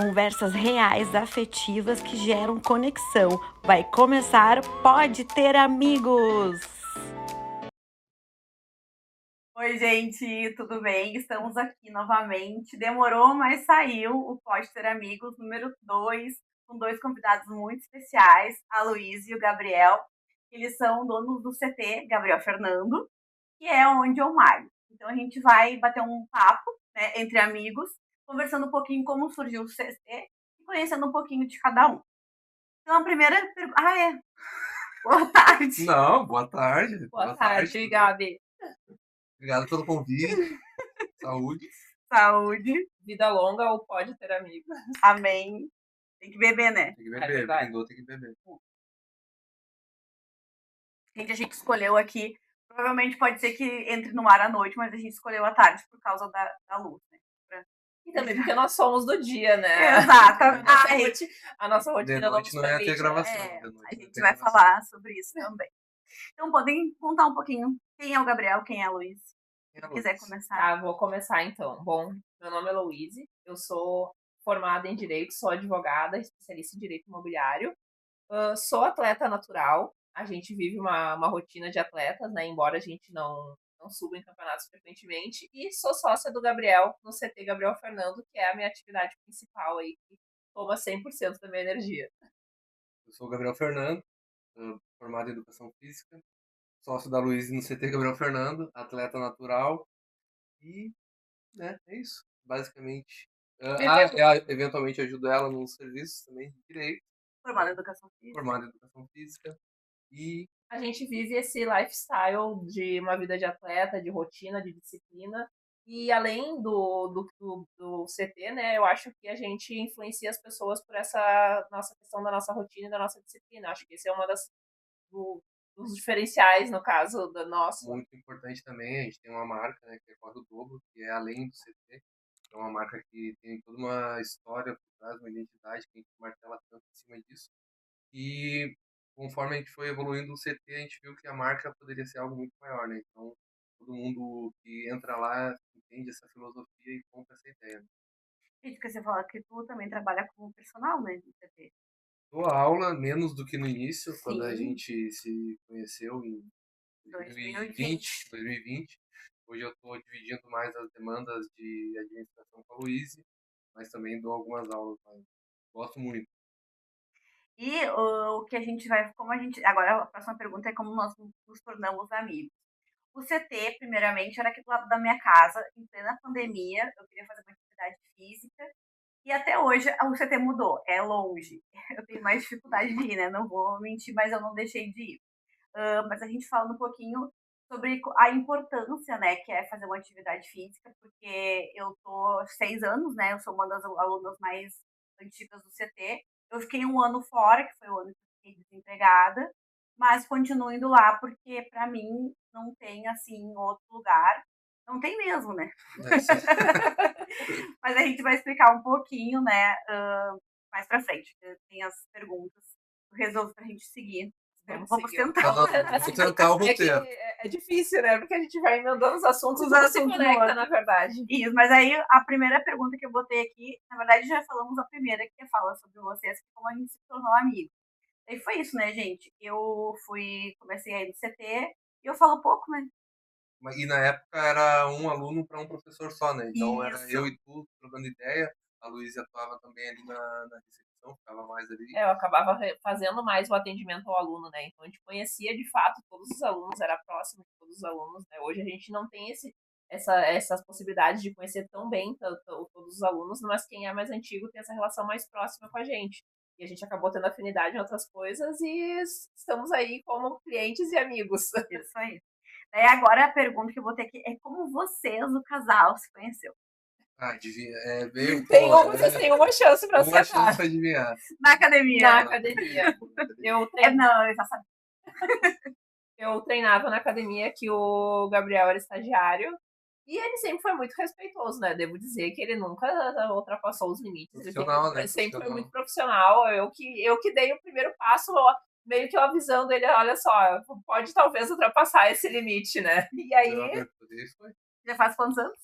Conversas reais, afetivas que geram conexão. Vai começar Pode Ter Amigos! Oi, gente, tudo bem? Estamos aqui novamente. Demorou, mas saiu o Pode Ter Amigos número 2, com dois convidados muito especiais, a Luísa e o Gabriel. Eles são donos do CT, Gabriel Fernando, que é onde eu malho. Então a gente vai bater um papo, né, entre amigos, conversando um pouquinho como surgiu o CT e conhecendo um pouquinho de cada um. Então a primeira pergunta. Boa tarde. Não, boa tarde. Boa tarde, Gabi. Obrigado pelo convite. Saúde. Saúde. Vida longa ou pode ter amigos. Amém. Tem que beber, né? Tem que beber, brindou, tem que beber. A gente escolheu aqui. Provavelmente pode ser que entre no ar à noite, mas a gente escolheu à tarde por causa da luz, né? E também porque nós somos do dia, né? Exato. A nossa rotina de noite não é ter gravação. A gente vai falar sobre isso também. Então, podem contar um pouquinho quem é o Gabriel, quem é a Luísa? Se quiser começar. Tá, vou começar então. Bom, meu nome é Luísa, eu sou formada em Direito, sou advogada, especialista em Direito Imobiliário. Sou atleta natural, a gente vive uma rotina de atletas, né? Embora a gente não suba em campeonatos frequentemente. E sou sócia do Gabriel, no CT Gabriel Fernando, que é a minha atividade principal aí, que toma 100% da minha energia. Eu sou o Gabriel Fernando, formado em Educação Física, sócio da Luísa no CT Gabriel Fernando, atleta natural e, né, é isso, basicamente. Eventualmente ajudo ela nos serviços também de direito. Formada em Educação Física. Formado em Educação Física e... A gente vive esse lifestyle de uma vida de atleta, de rotina, de disciplina. E além do CT, né, eu acho que a gente influencia as pessoas por essa nossa questão da nossa rotina e da nossa disciplina. Acho que esse é uma dos diferenciais, no caso, da nossa. Muito importante também, a gente tem uma marca, né, que é Corre o Dobro, que é além do CT. É uma marca que tem toda uma história por trás, uma identidade, que a gente martela tanto em cima disso. E conforme a gente foi evoluindo o CT, a gente viu que a marca poderia ser algo muito maior, né? Então, todo mundo que entra lá entende essa filosofia e compra essa ideia. Gente, porque você fala que tu também trabalha como personal, né, no CT. Dou aula menos do que no início, Sim. quando a gente se conheceu em 2020. Hoje eu estou dividindo mais as demandas de administração com a Luísa, mas também dou algumas aulas, mas gosto muito. E o que a gente vai, como a gente, agora a próxima pergunta é como nós nos tornamos amigos. O CT, primeiramente, era aqui do lado da minha casa, em plena pandemia, eu queria fazer uma atividade física, e até hoje o CT mudou, é longe. Eu tenho mais dificuldade de ir, né? Não vou mentir, mas eu não deixei de ir. Mas a gente falando um pouquinho sobre a importância, né, que é fazer uma atividade física, porque eu tô 6 anos, né? Eu sou uma das alunas mais antigas do CT. Eu fiquei um ano fora, que foi o ano que eu fiquei desempregada, mas continuo indo lá porque para mim não tem assim outro lugar. Não tem mesmo, né? Mas a gente vai explicar um pouquinho, né, mais para frente. Tem as perguntas. Eu resolvo pra gente seguir. Vamos tentar. Vamos tentar o roteiro. É difícil, né? Porque a gente vai emendando os assuntos, Os assuntos se conecta, na verdade. Isso, mas aí a primeira pergunta que eu botei aqui, na verdade já falamos a primeira, que fala sobre vocês, como a gente se tornou amigo. E foi isso, né, gente? Eu comecei aí no CT e eu falo pouco, né? E na época era um aluno para um professor só, né? Então era Isso. eu e tu trocando ideia. A Luísa atuava também ali na recepção, ficava mais ali. Eu acabava fazendo mais o atendimento ao aluno, né? Então a gente conhecia de fato todos os alunos, era próximo de todos os alunos, né? Hoje a gente não tem essas possibilidades de conhecer tão bem todos os alunos, mas quem é mais antigo tem essa relação mais próxima com a gente. E a gente acabou tendo afinidade em outras coisas e estamos aí como clientes e amigos. Isso aí. Daí agora a pergunta que eu botei aqui é como vocês, o casal, se conheceu? Veio, Vocês têm uma chance para acertar. Uma chance para adivinhar. Na academia. Na academia. Não, eu já sabia. Eu treinava na academia que o Gabriel era estagiário. E ele sempre foi muito respeitoso, né? Devo dizer que ele nunca ultrapassou os limites. Ele sempre foi muito profissional. Eu que dei o primeiro passo, meio que eu avisando ele, olha só, pode talvez ultrapassar esse limite, né? E aí... Já faz quantos anos?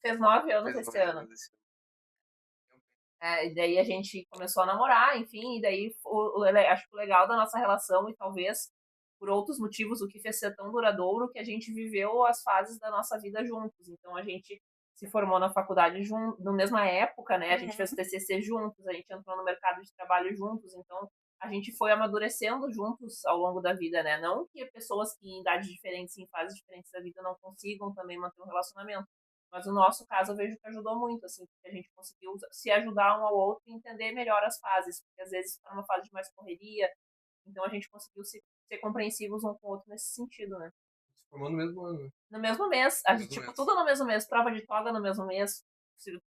Fez 9 anos esse ano. E daí a gente começou a namorar, enfim, e daí acho que o legal da nossa relação, e talvez por outros motivos, o que fez ser tão duradouro, que a gente viveu as fases da nossa vida juntos. Então a gente se formou na faculdade na mesma época, né? A gente fez o TCC juntos, a gente entrou no mercado de trabalho juntos, então a gente foi amadurecendo juntos ao longo da vida, né? Não que pessoas que em idades diferentes, em fases diferentes da vida, não consigam também manter um relacionamento. Mas no nosso caso, eu vejo que ajudou muito, assim, porque a gente conseguiu se ajudar um ao outro e entender melhor as fases, porque às vezes está numa fase de mais correria, então a gente conseguiu ser compreensivos um com o outro nesse sentido, né? Se formou no mesmo ano, né? No mesmo mês, a No gente, mesmo tipo, mês. tudo no mesmo mês, prova de toga no mesmo mês,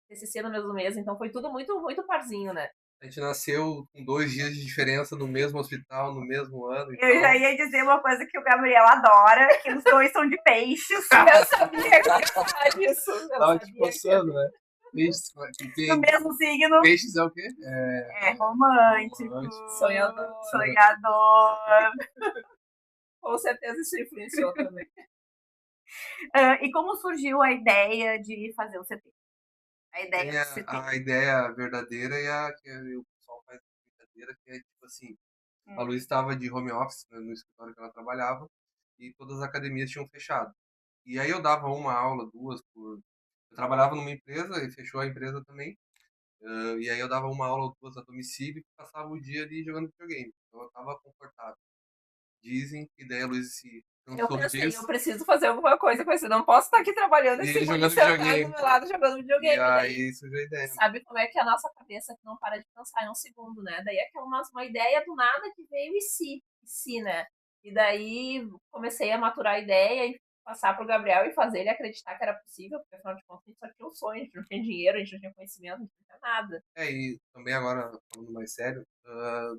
TCC no mesmo mês, então foi tudo muito, muito parzinho, né? A gente nasceu com 2 dias de diferença no mesmo hospital, no mesmo ano e Eu já tal. ia dizer uma coisa que o Gabriel adora, que os dois são de peixes. Eu sabia que ia falar disso. Eu Tava te sabia coçando, né? Peixes, No mesmo signo. peixes é o quê? É romântico. Romântico. Sonhador. Sonhador. Com certeza isso influenciou também. E como surgiu a ideia de fazer o CT? A ideia Tem do CT. a ideia verdadeira e a que o pessoal faz brincadeira, que é tipo assim, a Luísa estava de home office, né, no escritório que ela trabalhava, e todas as academias tinham fechado. E aí eu dava uma aula, duas por. Eu trabalhava numa empresa e fechou a empresa também. E aí eu dava uma aula ou duas a domicílio e passava o dia ali jogando videogame. Então eu tava confortável. Dizem que daí a Luísa se Eu cansou pensei, eu disso. preciso fazer alguma coisa com isso. Não posso estar aqui trabalhando E e ele Simone jogando sentada do videogame. meu lado jogando E videogame. Daí, aí surgiu a ideia. sabe como é que é a nossa cabeça que não para de pensar em um segundo, né? Daí é aquela uma ideia do nada que veio e se, né? E daí comecei a maturar a ideia e passar pro Gabriel e fazer ele acreditar que era possível, porque afinal de contas a gente só tinha um sonho, a gente não tinha dinheiro, a gente não tinha conhecimento, a gente não tinha nada. E também agora, falando mais sério,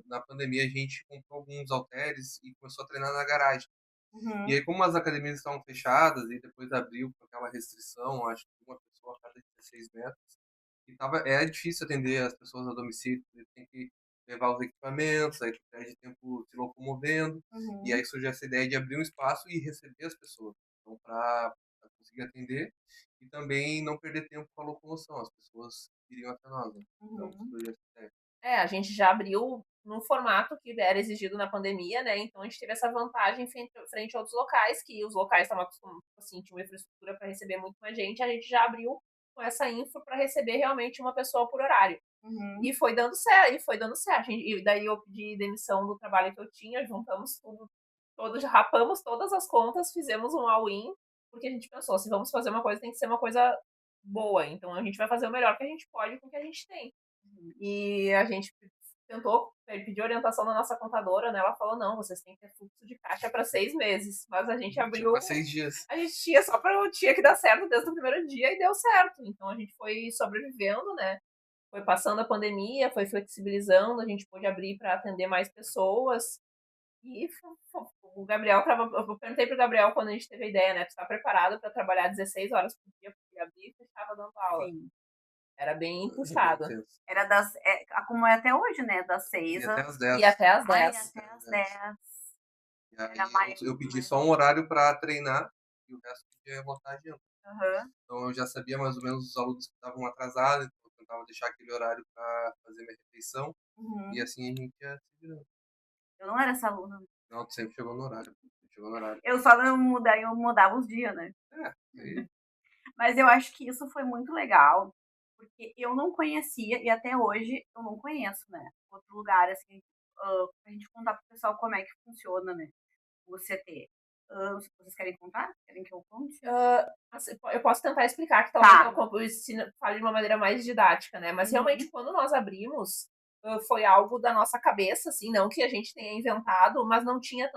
na pandemia a gente comprou alguns halteres e começou a treinar na garagem. E aí, como as academias estavam fechadas e depois abriu com aquela restrição, acho que uma pessoa a cada 16 metros, e era difícil atender as pessoas a domicílio, você tem que levar os equipamentos, aí tu perde tempo se locomovendo, e aí surgiu essa ideia de abrir um espaço e receber as pessoas, então para conseguir atender e também não perder tempo com a locomoção, as pessoas iriam até nós, né? Então surgiu essa ideia. A gente já abriu no formato que era exigido na pandemia, né? Então a gente teve essa vantagem frente a outros locais, que os locais estavam acostumados, assim, tinham uma infraestrutura para receber muito mais gente, a gente já abriu com essa infra para receber realmente uma pessoa por horário. E foi dando certo, E daí eu pedi demissão do trabalho que eu tinha, juntamos tudo, rapamos todas as contas, fizemos um all-in, porque a gente pensou, se vamos fazer uma coisa, tem que ser uma coisa boa. Então a gente vai fazer o melhor que a gente pode com o que a gente tem. E a gente tentou pedir orientação da nossa contadora, né? Ela falou: não, vocês têm que ter fluxo de caixa para 6 meses. Mas a gente abriu. Para 6 dias. A gente tinha só para tinha que dar certo desde o primeiro dia e deu certo. Então a gente foi sobrevivendo, né? Foi passando a pandemia, foi flexibilizando, a gente pôde abrir para atender mais pessoas. E o Gabriel eu perguntei pro Gabriel quando a gente teve a ideia, né? Tu tá preparado para trabalhar 16 horas por dia, porque abria e fechava dando aula. Sim. Era bem puxado. Era como é até hoje, né? Das 6 E até às 10. E até às 10. Até às 10. E aí eu pedi só um horário para treinar e o resto podia botar a agenda. Então eu já sabia mais ou menos os alunos que estavam atrasados, então eu tentava deixar aquele horário para fazer minha refeição e assim a gente ia se virando. Eu não era essa aluna. Não, tu sempre chegou no horário. Eu só não mudava os dias, né? Mas eu acho que isso foi muito legal, porque eu não conhecia, e até hoje eu não conheço, né? Outro lugar, assim, pra gente contar pro pessoal como é que funciona, né? O CT. Vocês querem contar? Querem que eu conte? Eu posso tentar explicar, que talvez eu fale de uma maneira mais didática, né? Mas realmente, quando nós abrimos, foi algo da nossa cabeça, assim, não que a gente tenha inventado, mas não tinham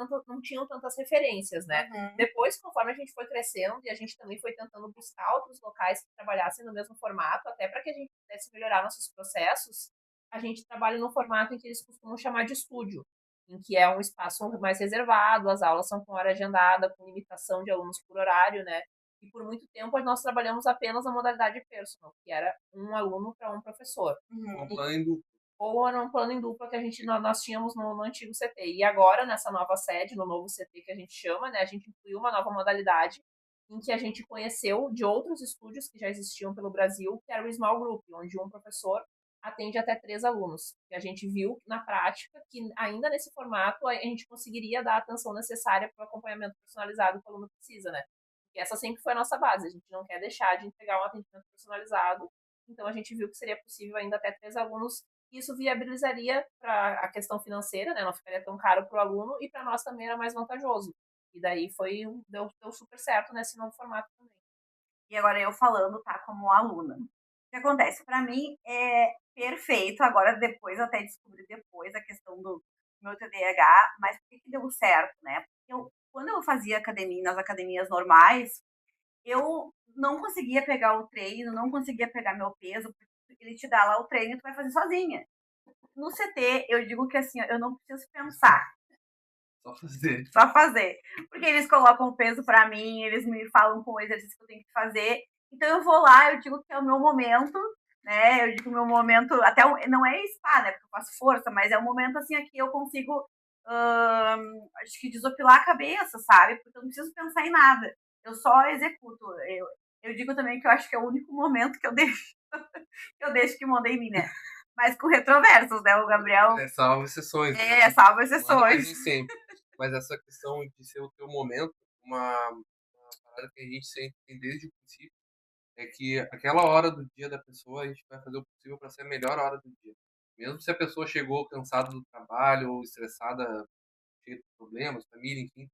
tantas referências, né? Depois, conforme a gente foi crescendo e a gente também foi tentando buscar outros locais que trabalhassem no mesmo formato, até para que a gente pudesse melhorar nossos processos, a gente trabalha no formato em que eles costumam chamar de estúdio, em que é um espaço mais reservado, as aulas são com hora agendada, com limitação de alunos por horário, né? E por muito tempo nós trabalhamos apenas na modalidade personal, que era um aluno para um professor. Um plano em dupla. Ou era um plano em dupla que nós tínhamos no antigo CT. E agora, nessa nova sede, no novo CT que a gente chama, né, a gente incluiu uma nova modalidade em que a gente conheceu de outros estúdios que já existiam pelo Brasil, que era o Small Group, onde um professor atende até 3 alunos. E a gente viu na prática que ainda nesse formato a gente conseguiria dar a atenção necessária para o acompanhamento personalizado que o aluno precisa, né? Porque essa sempre foi a nossa base, a gente não quer deixar de entregar um atendimento personalizado, então a gente viu que seria possível ainda até 3 alunos, e isso viabilizaria para a questão financeira, né? Não ficaria tão caro para o aluno e para nós também era mais vantajoso. E daí deu super certo nesse novo formato também. E agora eu falando, tá, como aluna. O que acontece? Para mim é perfeito. Agora, depois, eu até descobri depois a questão do meu TDAH, mas por que deu certo, né? Porque quando eu fazia academia, nas academias normais, eu não conseguia pegar o treino, não conseguia pegar meu peso, porque ele te dá lá o treino e tu vai fazer sozinha. No CT, eu digo que assim, eu não preciso pensar. Só fazer. Só fazer. Porque eles colocam o peso para mim, eles me falam com o exercício que eu tenho que fazer. Então eu vou lá, eu digo que é o meu momento, né? Eu digo meu momento, até não é spa, né? Porque eu faço força, mas é um momento assim aqui eu consigo, acho que desopilar a cabeça, sabe? Porque eu não preciso pensar em nada. Eu só executo. Eu digo também que eu acho que é o único momento que eu deixo que mandem em mim, né? Mas com retroversos, né? O Gabriel. Salva exceções. Salva exceções. Nem sempre. Mas essa questão de ser o teu momento, uma parada que a gente sempre tem desde o princípio, é que aquela hora do dia da pessoa, a gente vai fazer o possível para ser a melhor hora do dia. Mesmo se a pessoa chegou cansada do trabalho ou estressada, cheia de problemas, família, enfim,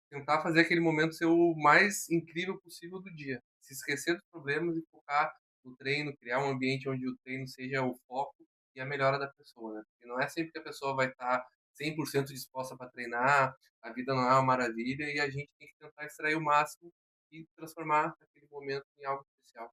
tentar fazer aquele momento ser o mais incrível possível do dia. Se esquecer dos problemas e focar no treino, criar um ambiente onde o treino seja o foco e a melhora da pessoa, né? Porque não é sempre que a pessoa vai estar 100% disposta para treinar, a vida não é uma maravilha e a gente tem que tentar extrair o máximo e transformar aquele momento em algo especial.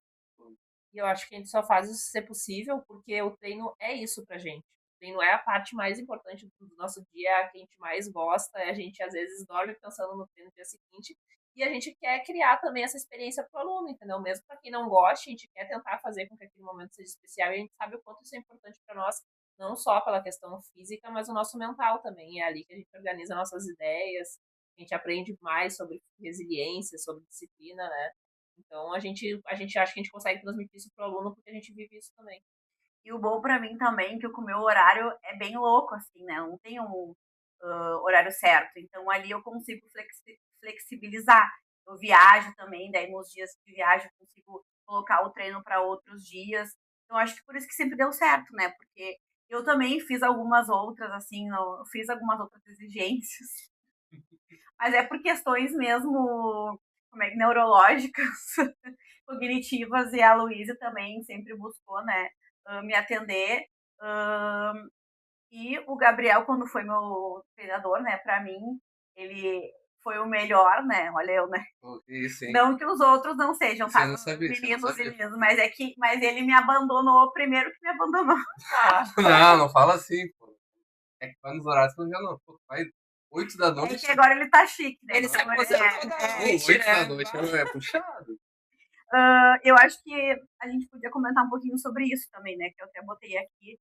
E eu acho que a gente só faz isso ser possível porque o treino é isso pra gente. O treino é a parte mais importante do nosso dia, a que a gente mais gosta. A gente às vezes dorme pensando no treino no dia seguinte. E a gente quer criar também essa experiência pro aluno, entendeu? Mesmo para quem não gosta, a gente quer tentar fazer com que aquele momento seja especial e a gente sabe o quanto isso é importante para nós, não só pela questão física, mas o nosso mental também. É ali que a gente organiza nossas ideias, a gente aprende mais sobre resiliência, sobre disciplina, né? Então a gente acha que a gente consegue transmitir isso pro aluno porque a gente vive isso também. E o bom para mim também que o meu horário é bem louco, assim, né? Eu não tenho um horário certo. Então ali eu consigo flexibilizar. Eu viajo também, daí nos dias de viagem eu consigo colocar o treino para outros dias. Então acho que por isso que sempre deu certo, né? Porque eu também fiz algumas outras, assim, fiz algumas outras exigências. Mas é por questões mesmo, como é que, neurológicas, cognitivas, e a Luísa também sempre buscou, né, me atender. E o Gabriel, quando foi meu treinador, né, para mim, ele foi o melhor, né? Olha eu, né? Isso, hein? Não que os outros não sejam, Você tá? não sabia, Meninos e meninas, mas ele me abandonou primeiro que me abandonou. Não fala assim, pô. É que vai nos horários que eu já não. Pô, vai 8 da noite. É que agora ele tá chique, né? Ele se aposentou da noite, 8 da né? noite é puxado. Eu acho que a gente podia comentar um pouquinho sobre isso também, né? Que eu até botei aqui,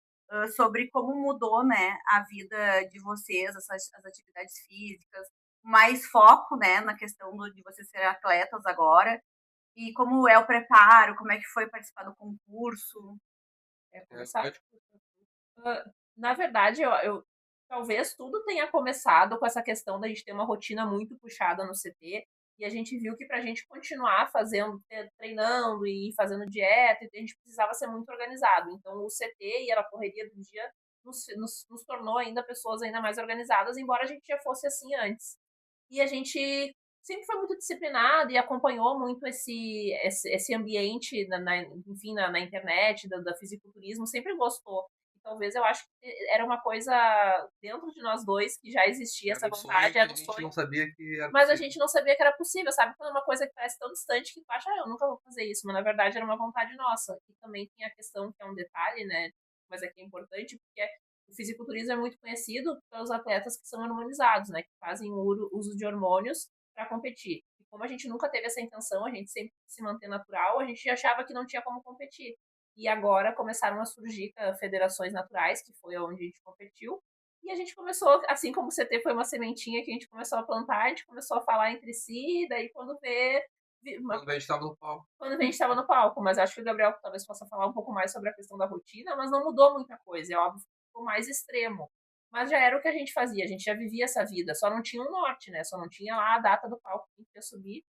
sobre como mudou, né, a vida de vocês, as atividades físicas, mais foco, né, na questão de vocês serem atletas agora, e como é o preparo, como é que foi participar do concurso. Começar. Na verdade, eu talvez tudo tenha começado com essa questão da gente ter uma rotina muito puxada no CT. E a gente viu que para a gente continuar fazendo, treinando e fazendo dieta, a gente precisava ser muito organizado. Então, o CT e a correria do dia nos tornou ainda pessoas ainda mais organizadas, embora a gente já fosse assim antes. E a gente sempre foi muito disciplinado e acompanhou muito esse ambiente, enfim, na internet, da fisiculturismo, sempre gostou. E talvez eu acho que era uma coisa dentro de nós dois que já existia essa vontade, era um sonho. A gente não sabia que era mas possível. A gente não sabia que era possível, sabe? Quando é uma coisa que parece tão distante que tu acha, eu nunca vou fazer isso, mas na verdade era uma vontade nossa. E também tem a questão que é um detalhe, né? Mas aqui é importante, porque o fisiculturismo é muito conhecido pelos atletas que são hormonizados, né? Que fazem uso de hormônios para competir. E como a gente nunca teve essa intenção, a gente sempre se manter natural, a gente achava que não tinha como competir. E agora começaram a surgir federações naturais, que foi onde a gente competiu, e a gente começou, assim como o CT foi uma sementinha que a gente começou a plantar, a gente começou a falar entre si, daí quando vê, Quando a gente tava no palco. Quando a gente estava no palco, mas acho que o Gabriel talvez possa falar um pouco mais sobre a questão da rotina, mas não mudou muita coisa, é óbvio que ficou mais extremo. Mas já era o que a gente fazia, a gente já vivia essa vida, só não tinha um norte, né? Só não tinha lá a data do palco que a gente ia subir.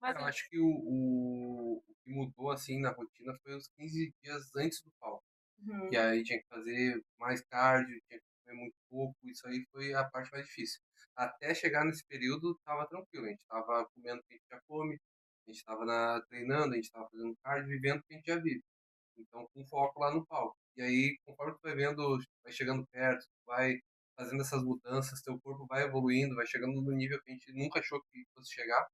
Mas Eu acho que o que mudou, assim, na rotina foi os 15 dias antes do palco. Que Uhum. aí tinha que fazer mais cardio, tinha que comer muito pouco, isso aí foi a parte mais difícil. Até chegar nesse período, tava tranquilo, a gente tava comendo o que a gente já come, a gente tava treinando, a gente tava fazendo cardio, vivendo o que a gente já vive. Então, com foco lá no palco. E aí, conforme tu vai vendo, vai chegando perto, tu vai fazendo essas mudanças, teu corpo vai evoluindo, vai chegando no nível que a gente nunca achou que fosse chegar.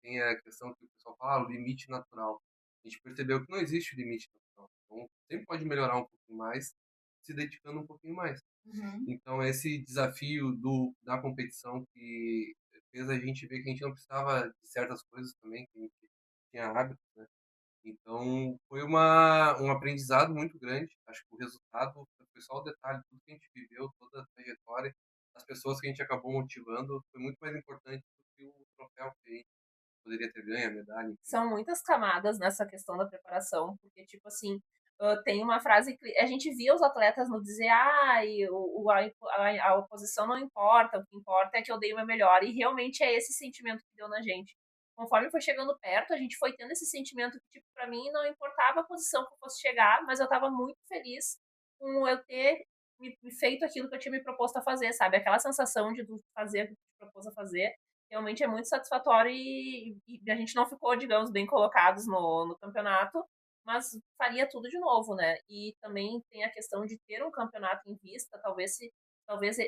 Tem a questão que o pessoal fala, o limite natural. A gente percebeu que não existe limite natural. Então, sempre pode melhorar um pouquinho mais, se dedicando um pouquinho mais. Uhum. Então, esse desafio da competição que fez a gente ver que a gente não precisava de certas coisas também, que a gente tinha hábito, né? Então, foi um aprendizado muito grande. Acho que o resultado foi só o detalhe, tudo que a gente viveu, toda a trajetória, as pessoas que a gente acabou motivando, foi muito mais importante do que o troféu que a gente poderia ter ganho, a medalha, enfim. são muitas camadas nessa questão da preparação, porque, tipo assim, tem uma frase que a gente via os atletas no dizer, a oposição não importa, o que importa é que eu dei o meu melhor, e realmente é esse sentimento que deu na gente. Conforme foi chegando perto, a gente foi tendo esse sentimento que, tipo, pra mim não importava a posição que eu fosse chegar, mas eu tava muito feliz com eu ter me feito aquilo que eu tinha me proposto a fazer, sabe? Aquela sensação de fazer o que tu te propôs a fazer realmente é muito satisfatório e a gente não ficou, digamos, bem colocados no campeonato, mas faria tudo de novo, né? E também tem a questão de ter um campeonato em vista, talvez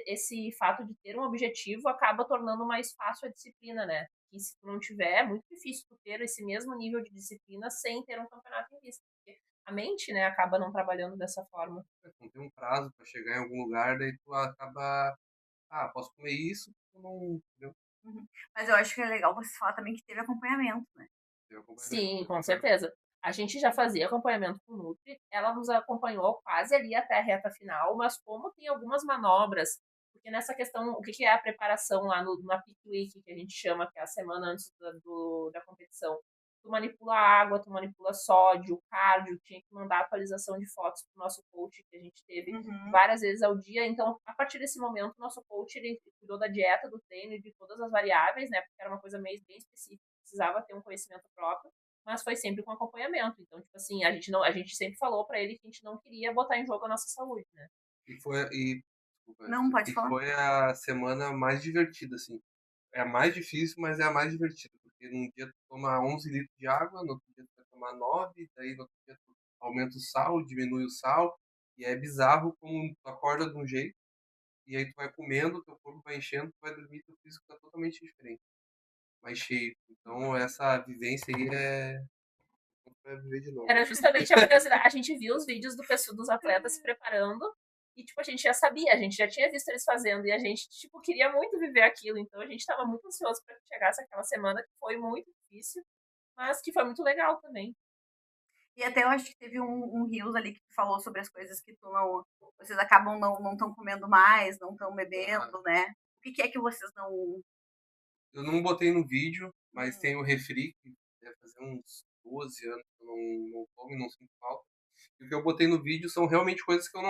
esse fato de ter um objetivo acaba tornando mais fácil a disciplina, né? E se tu não tiver, é muito difícil tu ter esse mesmo nível de disciplina sem ter um campeonato em vista, porque a mente, né, acaba não trabalhando dessa forma. Não tem um prazo para chegar em algum lugar, daí tu acaba, posso comer isso, tu não, entendeu? Uhum. Mas eu acho que é legal você falar também que teve acompanhamento, né? Tem acompanhamento, Sim, eu com concordo. certeza. A gente já fazia acompanhamento com o Nutri, ela nos acompanhou quase ali até a reta final, mas como tem algumas manobras, porque nessa questão, o que que é a preparação lá na Peak Week, que a gente chama, que é a semana antes da competição? Tu manipula água, tu manipula sódio, cardio, tinha que mandar atualização de fotos pro nosso coach, que a gente teve Uhum. várias vezes ao dia. Então, a partir desse momento, o nosso coach ele cuidou da dieta, do treino e de todas as variáveis, né? Porque era uma coisa meio bem específica, precisava ter um conhecimento próprio, mas foi sempre com acompanhamento. Então, tipo assim, a gente sempre falou para ele que a gente não queria botar em jogo a nossa saúde, né? Desculpa, Não, pode e falar. foi a semana mais divertida, assim. É a mais difícil, mas é a mais divertida, porque num dia tu toma 11 litros de água, no outro dia tu vai tomar 9, daí no outro dia tu aumenta o sal, diminui o sal, e é bizarro como tu acorda de um jeito, e aí tu vai comendo, teu corpo vai enchendo, tu vai dormir, teu físico tá totalmente diferente, mais cheio. Então essa vivência aí é pra viver de novo. Era justamente a curiosidade. A gente viu os vídeos dos atletas se preparando e, tipo, a gente já sabia, a gente já tinha visto eles fazendo e a gente, tipo, queria muito viver aquilo. Então a gente estava muito ansioso para que chegasse aquela semana que foi muito difícil, mas que foi muito legal também. E até eu acho que teve um Rios ali que falou sobre as coisas que tu não. Vocês acabam não estão comendo mais, não estão Ah, bebendo, né? O que, que é que vocês não. eu não botei no vídeo, mas Hum. tem o refri, que deve fazer uns 12 anos que eu não como e não sinto falta. E o que eu botei no vídeo são realmente coisas que eu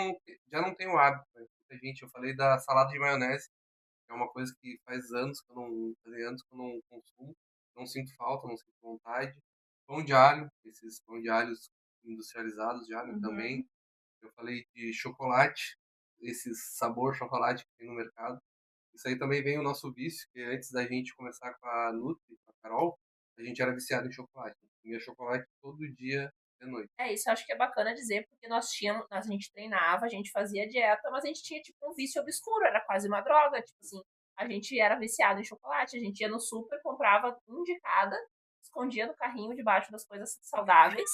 já não tenho hábito, né? Muita gente, eu falei da salada de maionese, que é uma coisa que fazem anos que eu não consumo, não sinto falta, não sinto vontade. Pão de alho, esses pão de alhos industrializados de alho também. Uhum. Eu falei de chocolate, esse sabor chocolate que tem no mercado. Isso aí também vem o nosso vício, que antes da gente começar com a Nutri, com a Carol, a gente era viciado em chocolate. A gente comia chocolate todo dia de noite. É isso, eu acho que é bacana dizer, porque a gente treinava, a gente fazia dieta, mas a gente tinha, tipo, um vício obscuro, era quase uma droga, tipo assim, a gente era viciado em chocolate, a gente ia no super, comprava um de cada, escondia no carrinho debaixo das coisas saudáveis,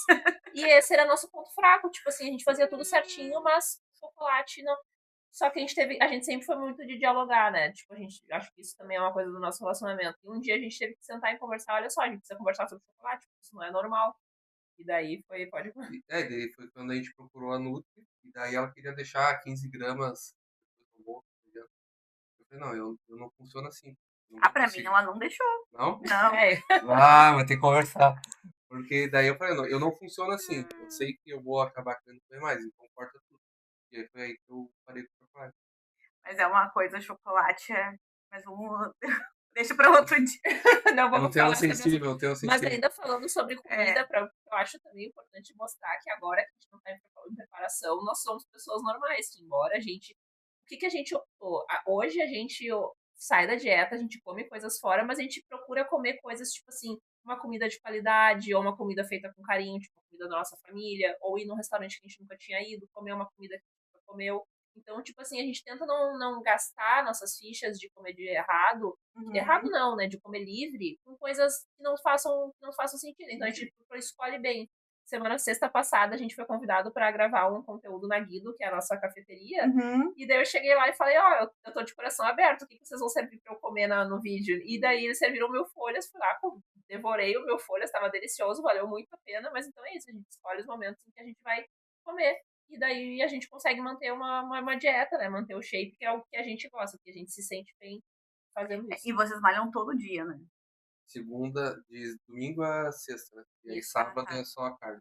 e esse era nosso ponto fraco, tipo assim, a gente fazia tudo certinho, mas chocolate não. Só que a gente sempre foi muito de dialogar, né? Tipo, a gente, acho que isso também é uma coisa do nosso relacionamento. E um dia a gente teve que sentar e conversar, olha só, a gente precisa conversar sobre chocolate, porque isso não é normal. E daí foi. Daí foi quando a gente procurou a Nutri, e daí ela queria deixar 15 gramas depois do almoço, por exemplo. Eu falei, não, eu não funciono assim. Não Pra mim consigo. ela não deixou. Não? Não. É, Ah, vai ter que conversar. Porque daí eu falei, não, eu não funciono assim. Eu sei que eu vou acabar querendo comer mais, então corta tudo. E aí foi aí que eu parei com o chocolate. Mas é uma coisa, chocolate Mas vamos. Deixa pra outro dia. não Eu não vamos tenho um falar sobre isso. sensível, eu tenho um Mas sensível. ainda falando sobre comida, É. eu acho também importante mostrar que agora que a gente não está em preparação, nós somos pessoas normais, que embora a gente. O que a gente optou? Hoje a gente sai da dieta, a gente come coisas fora, mas a gente procura comer coisas tipo assim, uma comida de qualidade, ou uma comida feita com carinho, tipo comida da nossa família, ou ir num restaurante que a gente nunca tinha ido, comer uma comida que a gente nunca comeu. Então, tipo assim, a gente tenta não gastar nossas fichas de comer de errado. Errado Uhum. não, né? De comer livre com coisas que não façam sentido. Então a gente escolhe bem. Sexta passada, a gente foi convidado para gravar um conteúdo na Guido, que é a nossa cafeteria. Uhum. E daí eu cheguei lá e falei, ó, eu tô de coração aberto, o que vocês vão servir pra eu comer no vídeo? E daí eles serviram mil folhas, fui lá, devorei o mil folhas, tava delicioso, valeu muito a pena, mas então é isso, a gente escolhe os momentos em que a gente vai comer. E daí a gente consegue manter uma dieta, né? Manter o shape, que é o que a gente gosta, que a gente se sente bem fazendo isso. E vocês malham todo dia, né? Segunda, de domingo a sexta, né? E aí Isso. sábado Tá. é só a carne.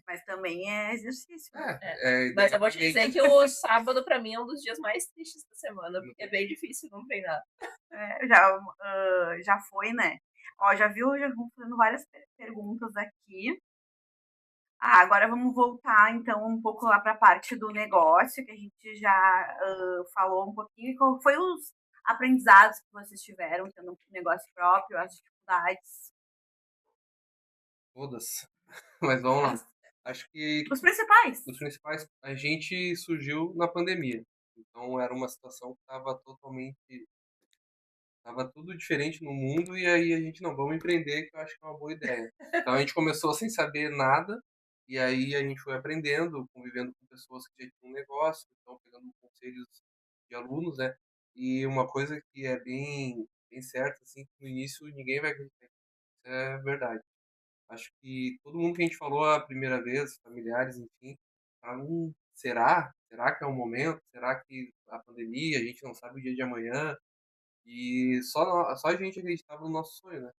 Mas também é exercício, né? Mas eu vou te Exatamente. dizer que o sábado, pra mim, é um dos dias mais tristes da semana, porque é bem difícil não treinar. Já foi, né? Ó, já viu? Já vamos fazendo várias perguntas aqui. Agora vamos voltar, então, um pouco lá para a parte do negócio, que a gente já falou um pouquinho. E qual foi os aprendizados que vocês tiveram tendo um negócio próprio, as dificuldades? Todas. Mas vamos lá. Acho que Os principais. os principais, a gente surgiu na pandemia. Então era uma situação que estava tudo diferente no mundo e aí a gente não, vamos empreender, que eu acho que é uma boa ideia. Então a gente começou sem saber nada e aí a gente foi aprendendo, convivendo com pessoas que já tinham um negócio, então pegando conselhos de alunos, né? E uma coisa que é bem certa, assim, que no início ninguém vai acreditar, isso é verdade. Acho que todo mundo que a gente falou a primeira vez, familiares, enfim, falaram, será? Será que é o momento? Será que a pandemia, a gente não sabe o dia de amanhã? E só a gente acreditava no nosso sonho, né?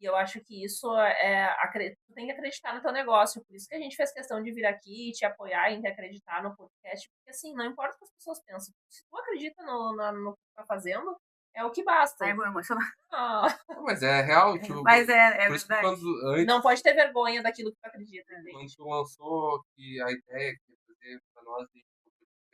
E eu acho que isso tu tem que acreditar no teu negócio. Por isso que a gente fez questão de vir aqui e te apoiar e acreditar no podcast. Porque assim, não importa o que as pessoas pensam. Se tu acredita no que tu tá fazendo, é o que basta. Ai, vou emocionar. Ah, Não, mas é real, tipo, Mas é por isso que verdade. antes, não pode ter vergonha daquilo que tu acredita, quando entende? tu lançou que a ideia que ia fazer pra nós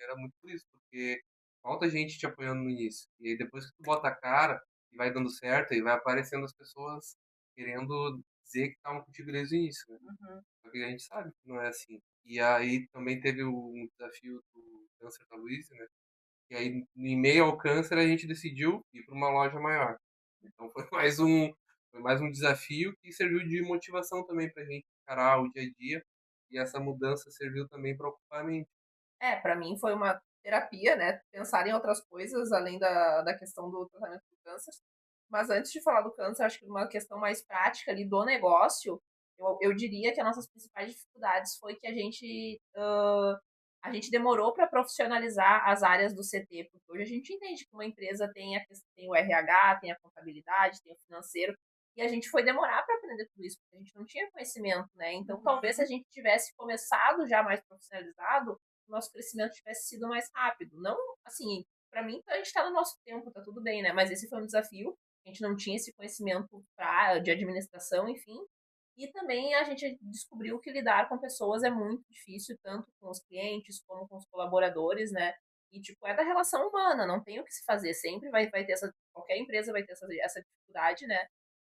era muito por isso, porque falta gente te apoiando no início. E aí depois que tu bota a cara e vai dando certo, e vai aparecendo as pessoas querendo dizer que estavam contigo desde o início, né? Uhum. Porque a gente sabe que não é assim. E aí também teve um desafio do câncer da Luísa, né? E aí, em meio ao câncer, a gente decidiu ir para uma loja maior. Então foi mais um desafio que serviu de motivação também para a gente encarar o dia a dia. E essa mudança serviu também para ocupar a mente. Pra mim foi uma terapia, né? Pensar em outras coisas além da questão do tratamento do câncer. Mas antes de falar do câncer, acho que uma questão mais prática ali do negócio, eu diria que as nossas principais dificuldades foi que a gente demorou para profissionalizar as áreas do CT, porque hoje a gente entende que uma empresa tem o RH, tem a contabilidade, tem o financeiro, e a gente foi demorar para aprender tudo isso, porque a gente não tinha conhecimento, né? Então, talvez se a gente tivesse começado já mais profissionalizado, o nosso crescimento tivesse sido mais rápido. Não, assim, para mim, a gente está no nosso tempo, tá tudo bem, né? Mas esse foi um desafio. A gente não tinha esse conhecimento de administração, enfim. E também a gente descobriu que lidar com pessoas é muito difícil, tanto com os clientes como com os colaboradores, né? E, tipo, é da relação humana, não tem o que se fazer. Sempre vai ter qualquer empresa vai ter essa dificuldade, né?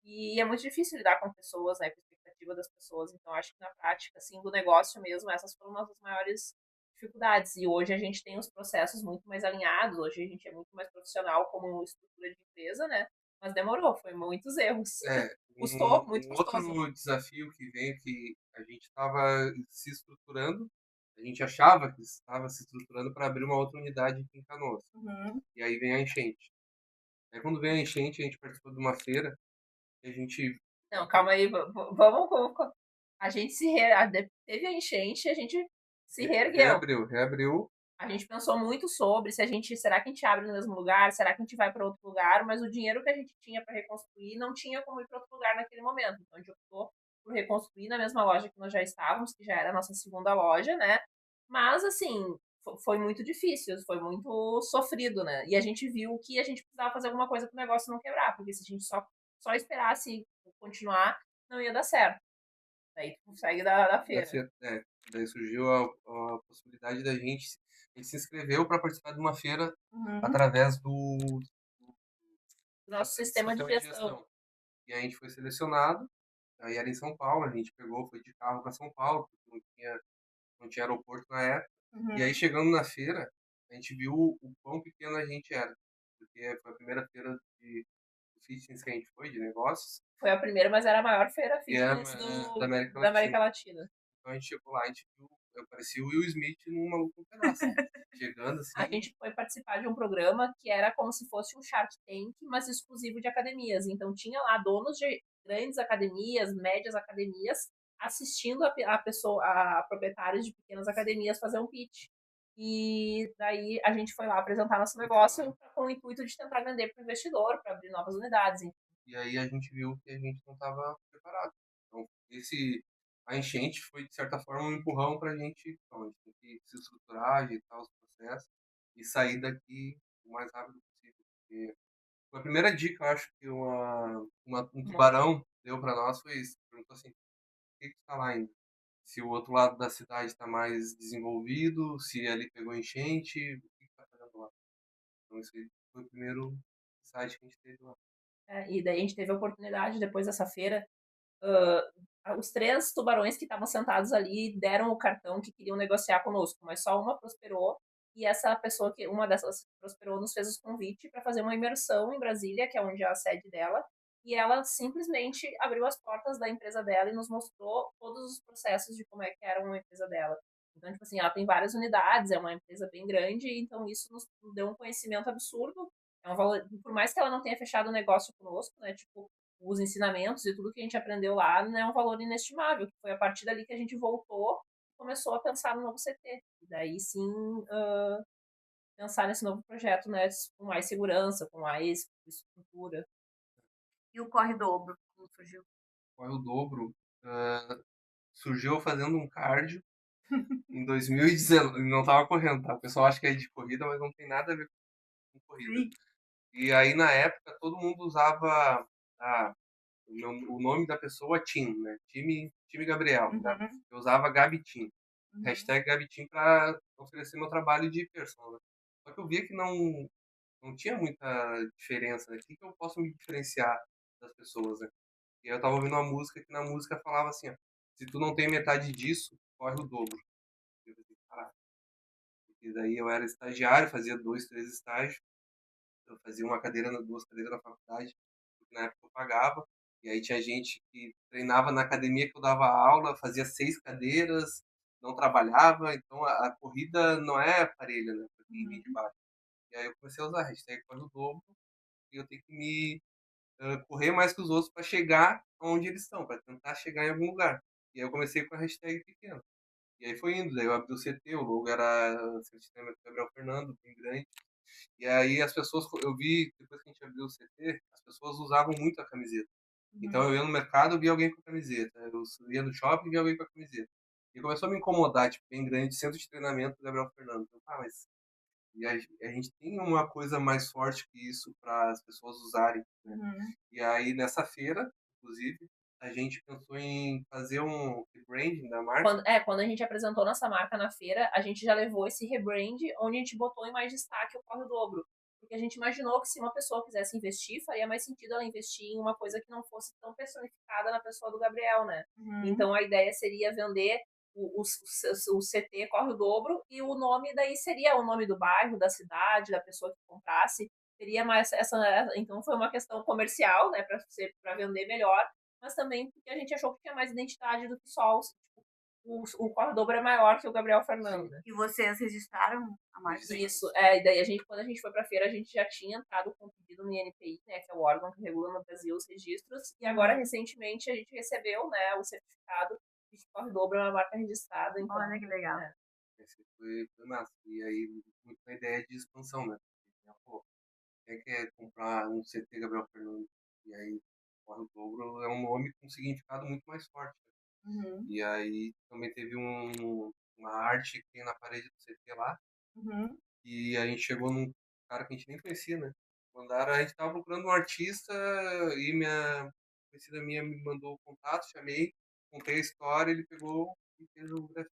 E é muito difícil lidar com pessoas, né? Com a expectativa das pessoas. Então, acho que na prática, assim, do negócio mesmo, essas foram nossas maiores dificuldades. E hoje a gente tem os processos muito mais alinhados, hoje a gente é muito mais profissional como estrutura de empresa, né? Mas demorou, foi muitos erros. É, Custou, um, muito um custoso. outro desafio que veio que a gente estava se estruturando, a gente achava que estava se estruturando para abrir uma outra unidade aqui em Canoas. Uhum. E aí vem a enchente. Aí quando vem a enchente, a gente participou de uma feira e a gente Não, calma aí, vamos. A gente teve a enchente, a gente se reergueu. reabriu. A gente pensou muito sobre será que a gente abre no mesmo lugar, será que a gente vai para outro lugar, mas o dinheiro que a gente tinha para reconstruir não tinha como ir para outro lugar naquele momento. Então a gente optou por reconstruir na mesma loja que nós já estávamos, que já era a nossa segunda loja, né? Mas assim, foi muito difícil, foi muito sofrido, né? E a gente viu que a gente precisava fazer alguma coisa para o negócio não quebrar, porque se a gente só esperasse continuar, não ia dar certo. Daí tu segue da feira. Daí surgiu a possibilidade a gente se inscreveu para participar de uma feira Uhum. através do Nosso sistema de gestão. E aí a gente foi selecionado, aí era em São Paulo, a gente foi de carro para São Paulo, porque não tinha aeroporto na época. E aí Uhum. chegando na feira, a gente viu o quão pequeno a gente era, porque foi a primeira feira de fitness que a gente foi, de negócios, Foi a primeira, mas era a maior feira e era fitness da América da Latina. América Latina. Então a gente chegou lá, a gente viu, eu parecia o Will Smith num Maluco no Pedaço. Chegando A assim, gente foi participar de um programa que era como se fosse um Shark Tank, mas exclusivo de academias. Então tinha lá donos de grandes academias, médias academias, assistindo a proprietários de pequenas academias fazer um pitch. E daí a gente foi lá apresentar nosso negócio com o intuito de tentar vender para o investidor, para abrir novas unidades. e aí a gente viu que a gente não estava preparado. Então, a enchente foi, de certa forma, um empurrão para a gente. Então, a gente tem que se estruturar, ajeitar os processos e sair daqui o mais rápido possível. Porque a primeira dica, eu acho que um tubarão deu para nós foi isso. Perguntou assim: por que está lá ainda? Se o outro lado da cidade está mais desenvolvido, se ali pegou enchente, o que está fazendo lá? Então, esse aí foi o primeiro site que a gente teve lá. E daí a gente teve a oportunidade, depois dessa feira, os três tubarões que estavam sentados ali deram o cartão que queriam negociar conosco, mas só uma prosperou. E essa pessoa, uma dessas prosperou, nos fez os convite para fazer uma imersão em Brasília, que é onde é a sede dela. E ela simplesmente abriu as portas da empresa dela e nos mostrou todos os processos de como é que era uma empresa dela. Então, tipo assim, ela tem várias unidades, é uma empresa bem grande, então isso nos deu um conhecimento absurdo. É um valor, por mais que ela não tenha fechado o negócio conosco, né? Tipo, os ensinamentos e tudo que a gente aprendeu lá né, é um valor inestimável. Foi a partir dali que a gente voltou e começou a pensar no novo CT. E daí sim pensar nesse novo projeto, né, com mais segurança, com mais estrutura. E o Corre Dobro, como surgiu? Corre o Dobro surgiu fazendo um cardio em 2019. Não estava correndo, tá? O pessoal acha que é de corrida, mas não tem nada a ver com corrida. Sim. E aí, na época, todo mundo usava o nome da pessoa Tim, né? Time Gabriel. Uhum. Eu usava Gabi Tim. Uhum. Hashtag Gabi Tim para oferecer meu trabalho de personal. Né? Só que eu via que não tinha muita diferença, né? O que eu posso me diferenciar das pessoas, né? E aí eu tava ouvindo uma música que na música falava assim, ó, se tu não tem metade disso, corre o dobro. Eu falei, caraca. E daí eu era estagiário, fazia 2, 3 estágios, eu fazia duas cadeiras na faculdade, porque na época eu pagava, e aí tinha gente que treinava na academia que eu dava aula, fazia 6 cadeiras, não trabalhava, então a corrida não é parelha, né, pra quem vem de Uhum. baixo. E aí eu comecei a usar a hashtag corre o dobro, e eu tenho que correr mais que os outros para chegar onde eles estão, para tentar chegar em algum lugar. E aí eu comecei com a hashtag pequena. E aí foi indo, daí eu abri o CT, o logo era Centro Gabriel Fernando, bem grande. E aí as pessoas, eu vi, depois que a gente abriu o CT, as pessoas usavam muito a camiseta. Então Uhum. eu ia no mercado, eu via alguém com a camiseta. Eu ia no shopping, via alguém com a camiseta. E começou a me incomodar, tipo, bem grande, centro de treinamento do Gabriel Fernando. Então, mas a gente tem uma coisa mais forte que isso para as pessoas usarem, né? Uhum. E aí nessa feira, inclusive, a gente pensou em fazer um rebranding da marca. Quando a gente apresentou nossa marca na feira, a gente já levou esse rebrand, onde a gente botou em mais destaque o Corre o Dobro. Porque a gente imaginou que se uma pessoa quisesse investir, faria mais sentido ela investir em uma coisa que não fosse tão personificada na pessoa do Gabriel, né? Uhum. Então a ideia seria vender o CT Corre o Dobro e o nome daí seria o nome do bairro, da cidade, da pessoa que comprasse. Teria mais essa. Então foi uma questão comercial, né, para vender melhor, mas também porque a gente achou que tinha mais identidade do que só o Corre Dobro é maior que o Gabriel Fernando. E vocês registraram a marca? Isso, e daí quando a gente foi pra feira, a gente já tinha entrado com o pedido no INPI, né, que é o órgão que regula no Brasil os registros, e agora, recentemente, a gente recebeu, né, o certificado de que Corre Dobro é uma marca registrada, então, Olha que legal. Esse foi massa. E aí, muito a ideia de expansão, né? Porque, pô, quem quer comprar um CT Gabriel Fernandes e aí corre o dobro, é um nome com um significado muito mais forte. Né? Uhum. E aí também teve uma arte que tem na parede do CT lá, Uhum. e a gente chegou num cara que a gente nem conhecia, né? Mandaram, a gente tava procurando um artista e minha conhecida minha me mandou o contato, chamei, contei a história, ele pegou e fez o grafite.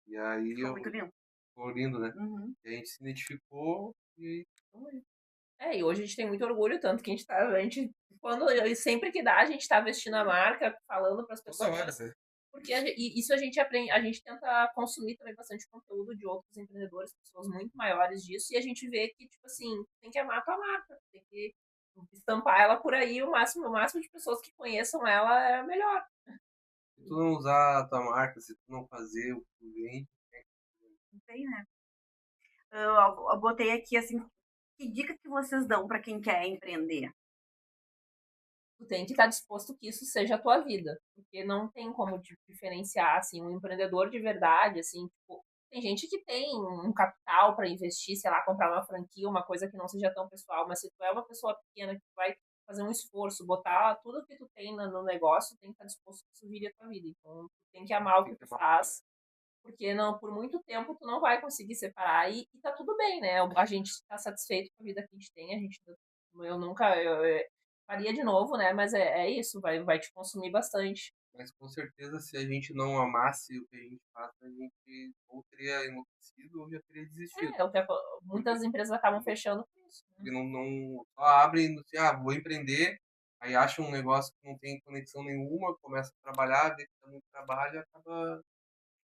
E aí Ficou muito eu lindo. ficou lindo, né? Uhum. E a gente se identificou e então aí. E hoje a gente tem muito orgulho, tanto que e sempre que dá, a gente tá vestindo a marca, falando para as Toda hora, pessoas, né? porque isso a gente aprende, a gente tenta consumir também bastante conteúdo de outros empreendedores, pessoas muito maiores disso, e a gente vê que, tipo assim, tem que amar a tua marca, tem que estampar ela por aí, o máximo de pessoas que conheçam ela é melhor. Se tu não usar a tua marca, se tu não fazer o que tu vende, Não tem, né? Eu botei aqui assim, que dica que vocês dão para quem quer empreender? Tu tem que estar disposto que isso seja a tua vida, porque não tem como diferenciar assim um empreendedor de verdade, assim, tipo, tem gente que tem um capital para investir, sei lá, comprar uma franquia, uma coisa que não seja tão pessoal, mas se tu é uma pessoa pequena que vai fazer um esforço, botar tudo que tu tem no negócio, tem que estar disposto que isso vire a tua vida. Então, tu tem que amar o tem que que tu ter uma. faz, porque não, por muito tempo tu não vai conseguir separar e tá tudo bem, né? A gente tá satisfeito com a vida que a gente tem, a gente eu nunca eu faria de novo, né? Mas é isso, vai te consumir bastante. Mas com certeza, se a gente não amasse o que a gente faz, a gente ou teria enlouquecido ou já teria desistido. É o que Porque, muitas empresas acabam fechando por isso. Né? porque não só abrem, assim, vou empreender, aí acha um negócio que não tem conexão nenhuma, começa a trabalhar, vê que dá muito trabalho e acaba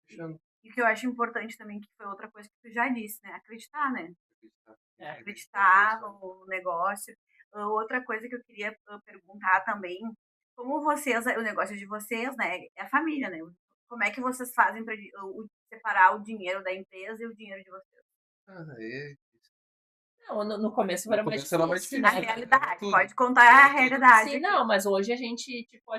fechando. E o que eu acho importante também, que foi outra coisa que tu já disse, né? Acreditar, né? Acreditar. Tem que É. acreditar no teu Acreditar sonho. no negócio. Outra coisa que eu queria perguntar também, como vocês, o negócio de vocês, né? É a família, né? Como é que vocês fazem para separar o dinheiro da empresa e o dinheiro de vocês? É, Não, no começo no era mais começo era mais difícil, A difícil, né? né? Era realidade, tudo. pode contar a Era tudo. realidade Sim, aqui. não, mas hoje a gente, tipo,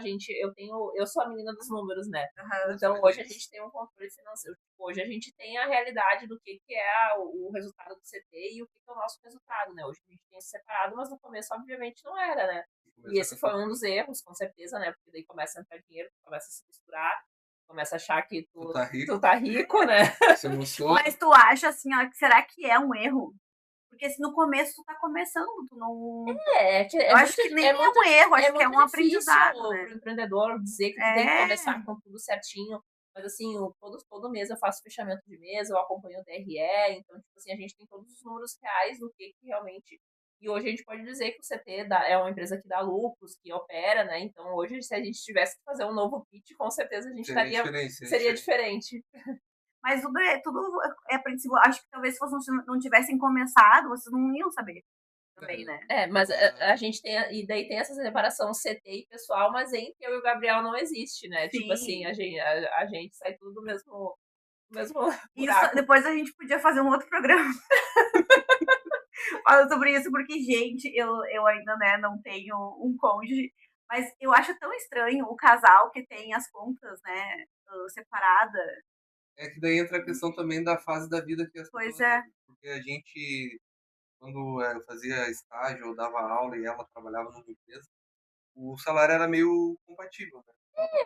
eu sou a menina dos números, né? Aham. Só Então hoje a disso. gente tem um controle financeiro. Tipo, hoje a gente tem a realidade do que é o resultado do CT e o que é o nosso resultado, né? Hoje a gente tem isso separado, mas no começo, obviamente, não era, né? No E começo esse era foi tudo um dos junto. erros, com certeza, né? Porque daí começa a entrar dinheiro, começa a se misturar, começa a achar que Tu tá tu rico, tá rico, né? se emociona. Mas tu acha assim, ó, que será que é um erro? Porque se no começo tu tá começando, tu não. Eu acho que nem é um erro, é acho que é muito um difícil aprendizado, né? para o empreendedor dizer que tu tem que É. começar com tudo certinho. Mas assim, todo mês eu faço fechamento de mês, eu acompanho o DRE, então, tipo assim, a gente tem todos os números reais do que realmente. E hoje a gente pode dizer que o CT é uma empresa que dá lucros, que opera, né? Então, hoje, se a gente tivesse que fazer um novo pitch, com certeza a gente Seria estaria. diferente, seria Seria diferente. diferente. Mas tudo é princípio. Acho que talvez se vocês não tivessem começado, vocês não iam saber também, É, né? Mas a gente tem, e daí tem essa separação CT e pessoal, mas entre eu e o Gabriel não existe, né? Tipo assim, Sim. a gente sai tudo do mesmo Isso, buraco. depois a gente podia fazer um outro programa falando sobre isso, porque, gente, eu ainda, né, não tenho um cônjuge, mas eu acho tão estranho o casal que tem as contas, né, separadas. é que daí entra a questão também da fase da vida que as Pois pessoas é. vivem. Porque a gente, quando eu fazia estágio ou dava aula e ela trabalhava numa empresa, o salário era meio compatível, né?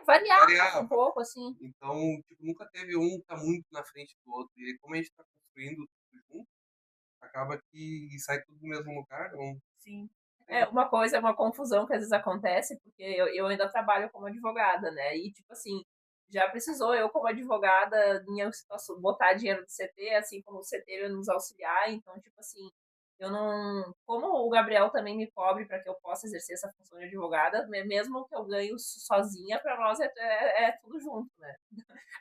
Variava um Variava. pouco, assim. Então, tipo, nunca teve um que tá muito na frente do outro. E aí, como a gente tá construindo tudo junto, acaba que sai tudo do mesmo lugar, não Sim. É tem. uma confusão que às vezes acontece, porque eu ainda trabalho como advogada, né? E, tipo assim, já precisou eu, como advogada, minha situação, botar dinheiro do CT, assim como o CT nos auxiliar. Então, tipo assim, eu não. Como o Gabriel também me cobre para que eu possa exercer essa função de advogada, mesmo que eu ganhe sozinha, para nós é tudo junto, né?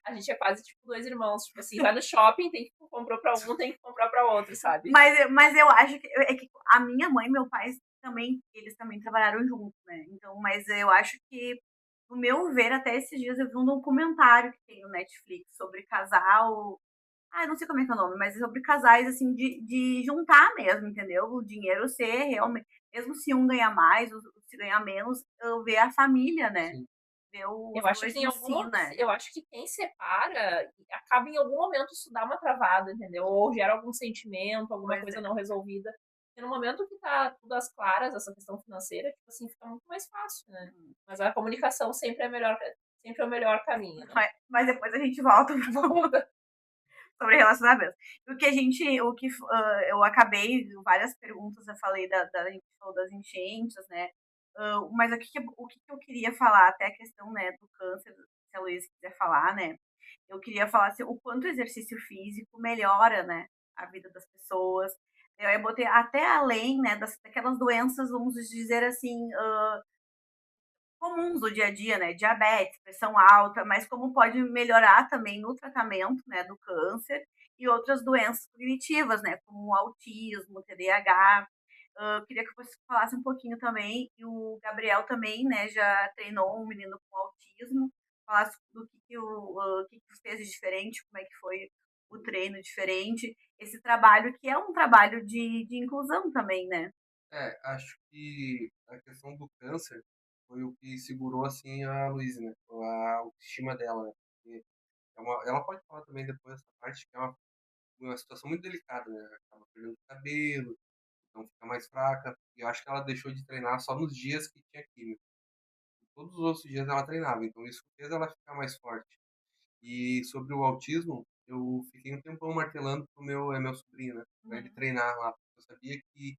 A gente é quase tipo dois irmãos. Tipo assim, vai no shopping, tem que comprar para um, tem que comprar para outro, sabe? Mas eu acho que, é que a minha mãe e meu pai também, eles também trabalharam juntos, né? Então, mas eu acho que, no meu ver, até esses dias eu vi um documentário que tem no Netflix sobre casal. Ah, eu não sei como é que é o nome, mas é sobre casais, assim, de juntar mesmo, entendeu? O dinheiro ser realmente. Mesmo se um ganhar mais, ou se ganhar menos, eu ver a família, né? Sim. ver Eu os acho dois que em si, né? eu acho que quem separa acaba em algum momento isso dá uma travada, entendeu? Ou gera algum sentimento, alguma Pois coisa é. não resolvida. E no momento que tá tudo às claras, essa questão financeira, tipo assim, fica muito mais fácil, né? Hum. Mas a comunicação sempre é melhor, sempre é o melhor caminho, né? Mas depois a gente volta Volta. sobre relacionamento. O que a gente, eu acabei, várias perguntas eu falei a gente falou das enchentes, né? Mas o que eu queria falar, até a questão, né, do câncer, se a Luísa quiser falar, né? Eu queria falar assim, o quanto o exercício físico melhora, né, a vida das pessoas. Eu botei até além, né, daquelas doenças, vamos dizer assim, comuns do dia a dia, né? Diabetes, pressão alta, mas como pode melhorar também no tratamento, né, do câncer e outras doenças cognitivas, né, como o autismo, TDAH. Eu queria que você falasse um pouquinho também, e o Gabriel também, né, já treinou um menino com autismo, falasse do o que fez de diferente, como é que foi o treino diferente, esse trabalho que é um trabalho de inclusão também, né? Acho que a questão do câncer foi o que segurou, assim, a Luísa, né? A autoestima dela, né? Porque ela pode falar também depois dessa parte que é uma situação muito delicada, né? Acaba perdendo o cabelo, então fica mais fraca. E eu acho que ela deixou de treinar só nos dias que tinha químio. Todos os outros dias ela treinava, então isso fez ela ficar mais forte. E sobre o autismo, eu fiquei um tempão martelando pro meu sobrinho, né? Pra ele Uhum. treinar lá. Eu sabia que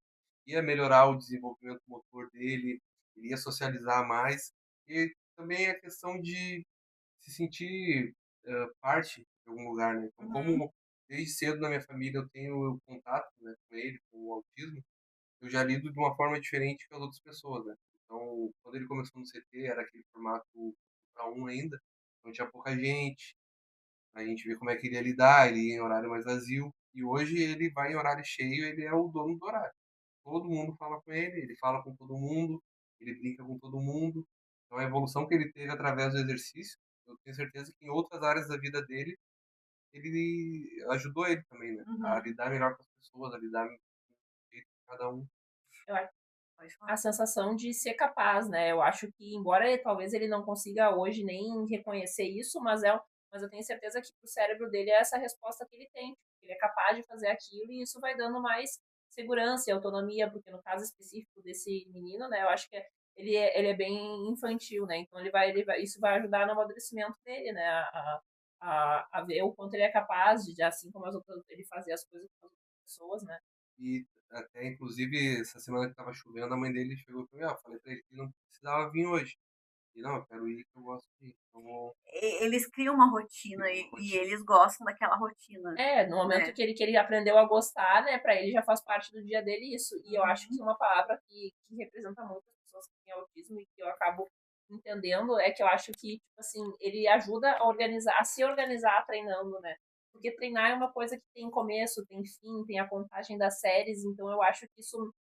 ia melhorar o desenvolvimento motor dele, ele ia socializar mais. E também a questão de se sentir parte de algum lugar, né? Então, Uhum. como desde cedo na minha família eu tenho contato, né, com ele, com o autismo, eu já lido de uma forma diferente que as outras pessoas, né? Então, quando ele começou no CT, era aquele formato para um ainda, então tinha pouca gente, a gente vê como é que ele ia lidar, ele ia em horário mais vazio, e hoje ele vai em horário cheio, ele é o dono do horário. Todo mundo fala com ele fala com todo mundo, ele brinca com todo mundo. Então, a evolução que ele teve através do exercício, eu tenho certeza que em outras áreas da vida dele, ele ajudou ele também, né? A Uhum. lidar melhor com as pessoas, a lidar com o jeito de cada um. Eu acho Pode falar. a sensação de ser capaz, né? Eu acho que, embora talvez ele não consiga hoje nem reconhecer isso, mas eu tenho certeza que pro cérebro dele é essa resposta que ele tem. Tipo, ele é capaz de fazer aquilo e isso vai dando mais segurança e autonomia, porque no caso específico desse menino, né? Eu acho que ele é bem infantil, né? Então isso vai ajudar no amadurecimento dele, né? A ver o quanto ele é capaz de, assim como as outras, ele fazer as coisas com as outras pessoas, né? E até, inclusive, essa semana que tava chovendo, a mãe dele chegou pra mim, ó, falei pra ele que não precisava vir hoje. E não, eu quero ir, que eu gosto de ir. Então, Eles criam uma rotina criar uma e rotina. eles gostam daquela rotina, É, no momento né? que ele aprendeu a gostar, né, pra ele já faz parte do dia dele isso. E eu acho que Uhum. uma palavra que representa muito as pessoas que têm autismo e que eu acabo entendendo é que eu acho que, tipo assim, ele ajuda a organizar, a se organizar treinando, né? Porque treinar é uma coisa que tem começo, tem fim, tem a contagem das séries, então eu acho que isso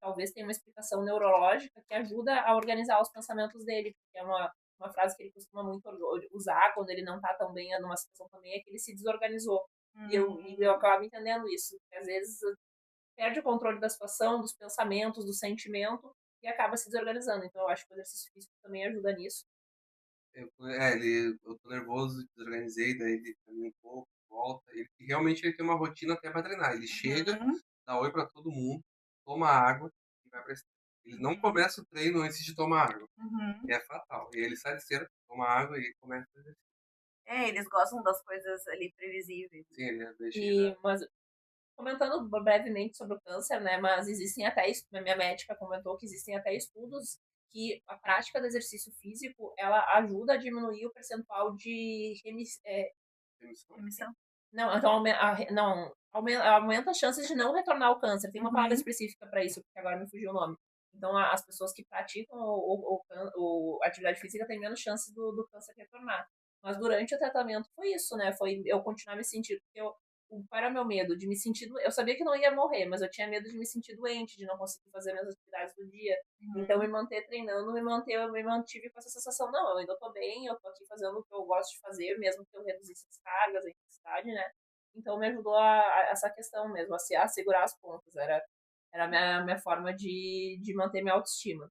talvez tenha uma explicação neurológica que ajuda a organizar os pensamentos dele, porque é uma frase que ele costuma muito usar quando ele não tá tão bem numa situação também, é que ele se desorganizou. E eu Hum. acabo entendendo isso, que às vezes perde o controle da situação, dos pensamentos, do sentimento e acaba se desorganizando. Então eu acho que o exercício físico também ajuda nisso. Eu tô nervoso, desorganizei, daí ele caminha um pouco, volta. Realmente ele tem uma rotina até pra treinar. Ele chega, Uhum. dá oi pra todo mundo, toma água e vai pra esteira. Ele não Uhum. começa o treino antes de tomar água. Uhum. É fatal. E ele sai de esteira, toma água e começa o exercício. Eles gostam das coisas ali previsíveis. Sim, ele deixa já. Mas comentando brevemente sobre o câncer, né? Mas existem até, minha médica comentou que existem até estudos que a prática do exercício físico ela ajuda a diminuir o percentual de Remissão? Remissão? não, então aumenta as chances de não retornar ao câncer. Tem uma palavra Uhum. específica para isso, porque agora me fugiu o nome. Então, as pessoas que praticam atividade física têm menos chances do câncer retornar. Mas durante o tratamento foi isso, né? Foi eu continuar me sentindo, porque qual era meu medo? De me sentir, eu sabia que não ia morrer, mas eu tinha medo de me sentir doente, de não conseguir fazer minhas atividades do dia. Então, me Uhum. manter treinando, eu me mantive com essa sensação, não, eu ainda tô bem, eu tô aqui fazendo o que eu gosto de fazer, mesmo que eu reduzisse as cargas, a intensidade, né? Então, me ajudou essa questão mesmo, a segurar as pontas, era a minha forma de manter minha autoestima.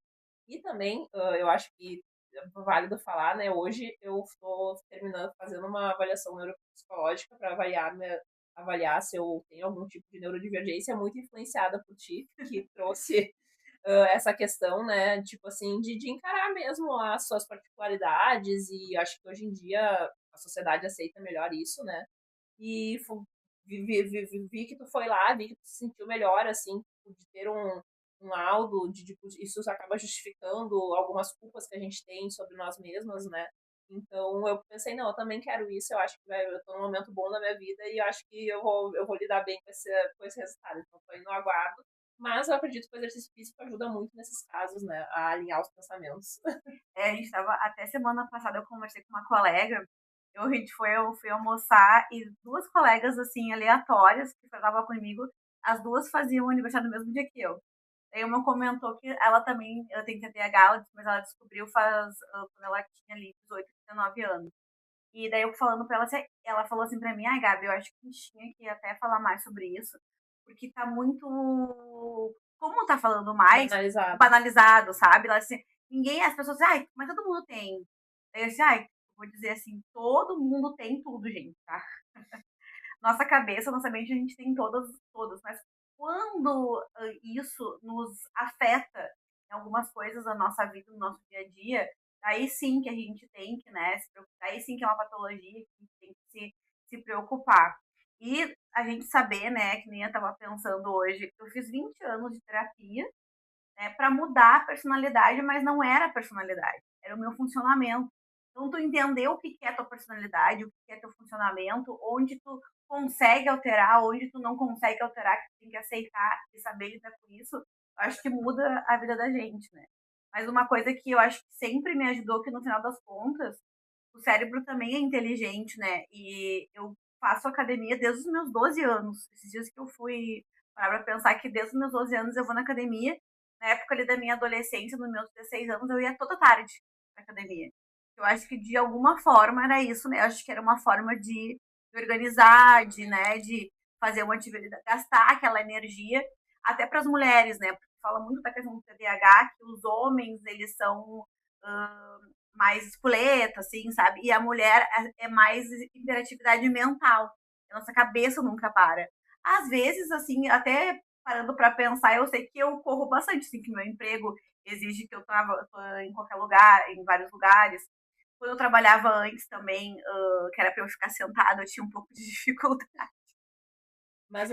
E também, eu acho que válido falar, né? Hoje eu estou terminando, fazendo uma avaliação neuropsicológica para avaliar se eu tenho algum tipo de neurodivergência, muito influenciada por ti, que trouxe essa questão, né, tipo assim, de encarar mesmo as suas particularidades, e acho que hoje em dia a sociedade aceita melhor isso, né? E vi que tu foi lá, vi que tu se sentiu melhor, assim, de ter um laudo, tipo, isso acaba justificando algumas culpas que a gente tem sobre nós mesmas, né? Então eu pensei, não, eu também quero isso, eu acho que eu tô num momento bom na minha vida e eu acho que eu vou lidar bem com esse resultado. Então tô indo no aguardo, mas eu acredito que o exercício físico ajuda muito nesses casos, né, a alinhar os pensamentos. A gente tava, até semana passada eu conversei com uma colega, eu fui almoçar e duas colegas, assim, aleatórias, que falavam comigo, as duas faziam o aniversário no mesmo dia que eu. Aí uma comentou que ela também, ela tem TDAH, mas ela descobriu quando ela tinha ali 18, 19 anos. E daí eu falando pra ela, ela falou assim pra mim, ai Gabi, eu acho que a gente tinha que até falar mais sobre isso, porque tá muito, como tá falando mais, Banalizado. banalizado, sabe? Ela assim, ninguém, as pessoas, ai, mas todo mundo tem. Daí eu disse, ai, vou dizer assim, todo mundo tem tudo, gente, tá? Nossa cabeça, nossa mente, a gente tem todas, mas quando isso nos afeta em algumas coisas da nossa vida, no nosso dia a dia, aí sim que a gente tem que, né, se preocupar, aí sim que é uma patologia que a gente tem que se preocupar. E a gente saber, né, que nem eu estava pensando hoje, eu fiz 20 anos de terapia, né, para mudar a personalidade, mas não era a personalidade, era o meu funcionamento. Então, tu entender o que é a tua personalidade, o que é teu funcionamento, onde tu consegue alterar, onde tu não consegue alterar, que tu tem que aceitar e saber lidar com isso, eu acho que muda a vida da gente, né? Mas uma coisa que eu acho que sempre me ajudou, que no final das contas, o cérebro também é inteligente, né? E eu faço academia desde os meus 12 anos. Esses dias que eu fui para pensar que desde os meus 12 anos eu vou na academia. Na época ali da minha adolescência, nos meus 16 anos, eu ia toda tarde na academia. Eu acho que de alguma forma era isso, né? Eu acho que era uma forma de organizar, de fazer uma atividade, gastar aquela energia, até para as mulheres, né? Porque fala muito da questão do TDAH, que os homens, eles são mais espoleta, assim, sabe? E a mulher é mais hiperatividade mental. A nossa cabeça nunca para. Às vezes, assim, até parando para pensar, eu sei que eu corro bastante, assim, que meu emprego exige que eu tô em qualquer lugar, em vários lugares. Quando eu trabalhava antes também, que era para eu ficar sentada, eu tinha um pouco de dificuldade. Mas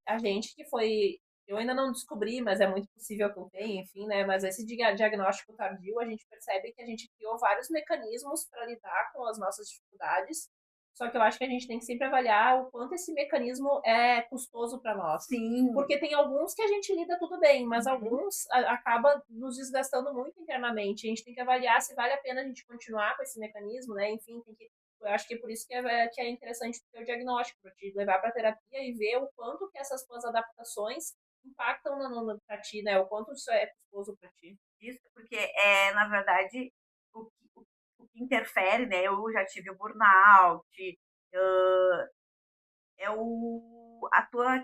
a gente que foi. Eu ainda não descobri, mas é muito possível que eu tenha, enfim, né? Mas esse diagnóstico tardio, a gente percebe que a gente criou vários mecanismos para lidar com as nossas dificuldades. Só que eu acho que a gente tem que sempre avaliar o quanto esse mecanismo é custoso para nós. Sim. Porque tem alguns que a gente lida tudo bem, mas alguns acaba nos desgastando muito internamente. A gente tem que avaliar se vale a pena a gente continuar com esse mecanismo, né? Enfim, tem que eu acho que é por isso que é interessante ter o diagnóstico, para te levar para terapia e ver o quanto que essas tuas adaptações impactam para ti, né? O quanto isso é custoso para ti. Isso, porque na verdade, o que interfere, né? Eu já tive o burnout, uh, a tua,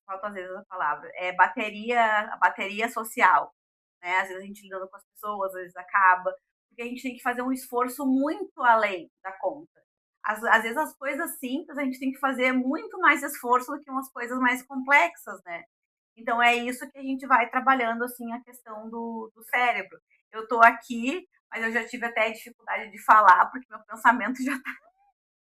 falta às vezes a palavra, a bateria social, né? Às vezes a gente lidando com as pessoas, às vezes acaba, porque a gente tem que fazer um esforço muito além da conta. Às vezes as coisas simples a gente tem que fazer muito mais esforço do que umas coisas mais complexas, né? Então é isso que a gente vai trabalhando, assim, a questão do cérebro. Eu tô aqui, mas eu já tive até dificuldade de falar, porque meu pensamento já tá,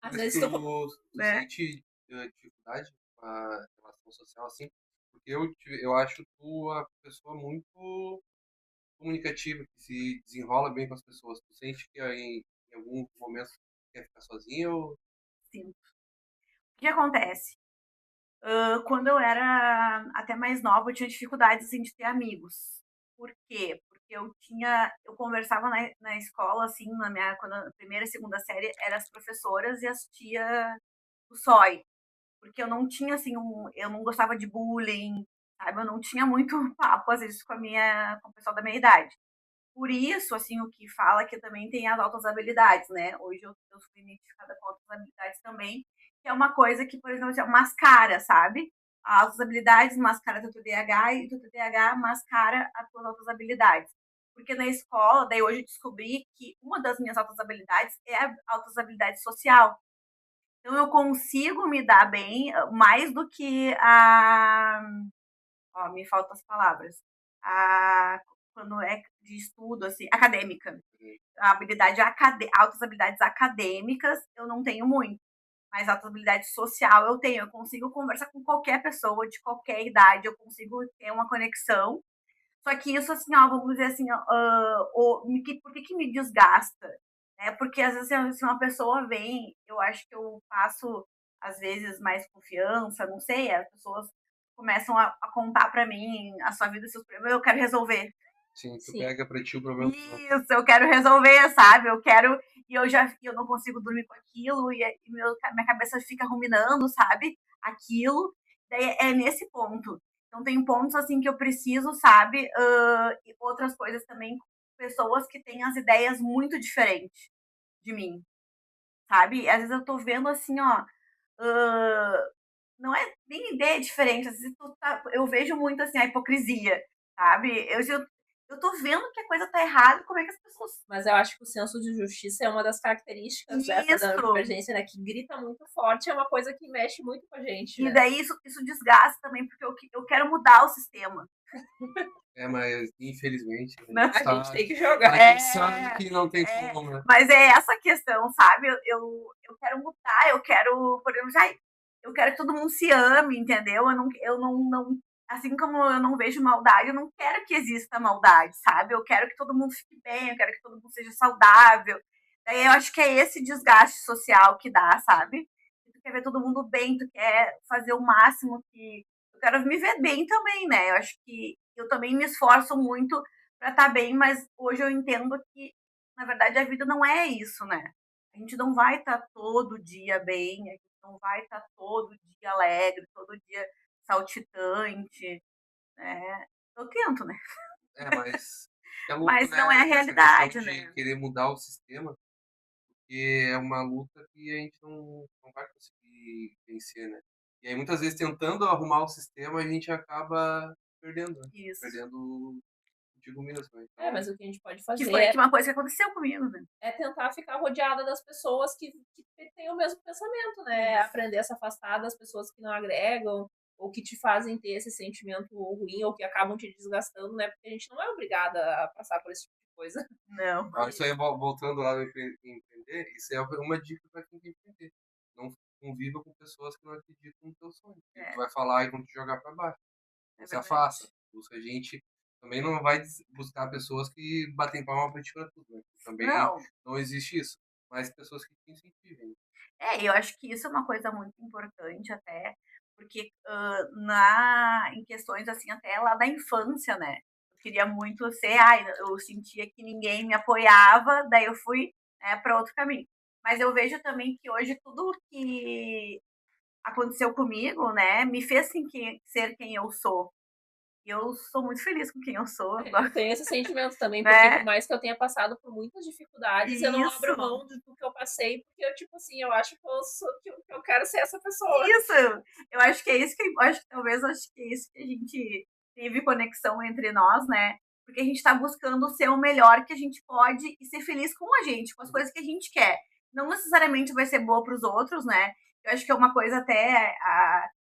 Às Mas vezes tu né? sente dificuldade com a relação social assim? Porque eu acho tu a pessoa muito comunicativa, que se desenrola bem com as pessoas. Tu sente que em algum momento tu quer ficar sozinha ou... Assim, o que acontece? Quando eu era até mais nova, eu tinha dificuldades assim, de ter amigos. Por quê? Porque eu conversava na escola, assim, quando a primeira e segunda série, eram as professoras e as tia do SOI. Porque eu não tinha, assim, eu não gostava de bullying, sabe? Eu não tinha muito papo, às vezes, com o pessoal da minha idade. Por isso, assim, o que fala que também tem as altas habilidades, né? Hoje eu fui identificada com altas habilidades também, que é uma coisa que, por exemplo, assim, mascara, sabe? As altas habilidades mascara teu TDAH e teu TDAH mascara as tuas altas habilidades. Porque na escola, daí hoje eu descobri que uma das minhas altas habilidades é a altas habilidade social. Então eu consigo me dar bem mais do que a. Ó, me faltam as palavras. A, quando é de estudo, assim, acadêmica. A habilidade altas habilidades acadêmicas eu não tenho muito. Mas alta habilidade social eu tenho. Eu consigo conversar com qualquer pessoa de qualquer idade, eu consigo ter uma conexão. Só que isso, assim, ó, vamos dizer assim, por que me desgasta? Porque às vezes, se uma pessoa vem, eu acho que eu passo, às vezes, mais confiança, não sei, as pessoas começam a contar pra mim a sua vida, seus problemas, eu quero resolver. Sim, tu Sim. pega pra ti o problema. Isso, eu quero resolver, sabe? Eu quero. E eu não consigo dormir com aquilo, minha cabeça fica ruminando, sabe? Aquilo. Daí é nesse ponto. Então tem pontos assim que eu preciso, sabe? E outras coisas também, pessoas que têm as ideias muito diferentes de mim, sabe? Às vezes eu tô vendo assim, ó. Uh, não é nem ideia diferente. Às vezes eu vejo muito assim a hipocrisia, sabe? Eu tô vendo que a coisa tá errada, como é que as pessoas. Mas eu acho que o senso de justiça é uma das características dessa da Isso! divergência, né? Que grita muito forte, é uma coisa que mexe muito com a gente, E né? daí isso desgasta também, porque eu quero mudar o sistema. Mas infelizmente a Né? gente A gente sabe, tem que jogar. a gente sabe que não tem como, né? Mas é essa questão, sabe? Eu quero mudar, eu quero, por exemplo, eu quero que todo mundo se ame, entendeu? Eu não, assim como eu não vejo maldade, eu não quero que exista maldade, sabe? Eu quero que todo mundo fique bem, eu quero que todo mundo seja saudável. Daí eu acho que é esse desgaste social que dá, sabe? Tu quer ver todo mundo bem, tu quer fazer o máximo que. Eu quero me ver bem também, né? Eu acho que eu também me esforço muito para estar bem, mas hoje eu entendo que, na verdade, a vida não é isso, né? A gente não vai estar todo dia bem, a gente não vai estar todo dia alegre, todo dia saltitante, né? Eu tento, né? Mas é louco, Mas não é a né? Essa questão realidade, de né? querer mudar o sistema, porque é uma luta que a gente não vai conseguir vencer, né? E aí muitas vezes tentando arrumar o sistema, a gente acaba perdendo, né? Isso. Perdendo contigo mesmo, né? Mas Então, o que a gente pode Que fazer foi uma coisa que aconteceu comigo, né? é tentar ficar rodeada das pessoas que têm o mesmo pensamento, né? Isso. Aprender a se afastar das pessoas que não agregam ou que te fazem ter esse sentimento ruim ou que acabam te desgastando, né? Porque a gente não é obrigada a passar por esse tipo de coisa. Não. isso aí, voltando lá no empreender, isso é uma dica para quem quer empreender. Não conviva com pessoas que não acreditam no teu sonho. Porque tu É, vai falar e vão te jogar para baixo. Não é se verdade. afasta. Busca gente. Também não vai buscar pessoas que batem palma pra ti pra tudo, né? Também Não. não existe isso. Mas pessoas que te incentivem. Eu acho que isso é uma coisa muito importante até, porque em questões assim, até lá da infância, né? Eu queria muito ser, eu sentia que ninguém me apoiava, daí eu fui, né, para outro caminho. Mas eu vejo também que hoje tudo que aconteceu comigo, né, me fez ser quem eu sou. E eu sou muito feliz com quem eu sou Eu agora, tenho esse sentimento também, porque por né? mais que eu tenha passado por muitas dificuldades, eu não Isso, abro mão de tudo que eu passei, porque eu, tipo assim, eu acho que eu quero ser essa pessoa. isso. Eu acho que é isso que eu acho que talvez acho que é isso que a gente teve conexão entre nós, né? Porque a gente está buscando ser o melhor que a gente pode e ser feliz com a gente, com as coisas que a gente quer. Não necessariamente vai ser boa para os outros, né? Eu acho que é uma coisa até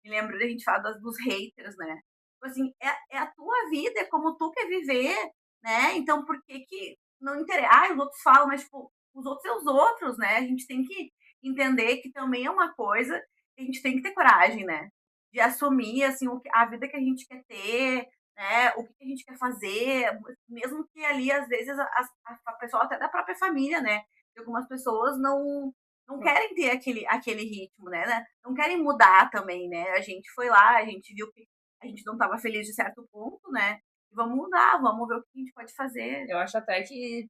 me lembro da gente falar dos haters, né? Tipo assim, é a tua vida, é como tu quer viver, né? Então por que que não interessa? Os outros falam, mas tipo, os outros é os outros, né? A gente tem que entender que também é uma coisa que a gente tem que ter coragem, né? De assumir, assim, a vida que a gente quer ter, né? O que a gente quer fazer, mesmo que ali, às vezes, a pessoa até da própria família, né? De algumas pessoas não querem ter aquele ritmo, né? Não querem mudar também, né? A gente foi lá, a gente viu que a gente não estava feliz de certo ponto, né? E vamos mudar, vamos ver o que a gente pode fazer. Eu acho até que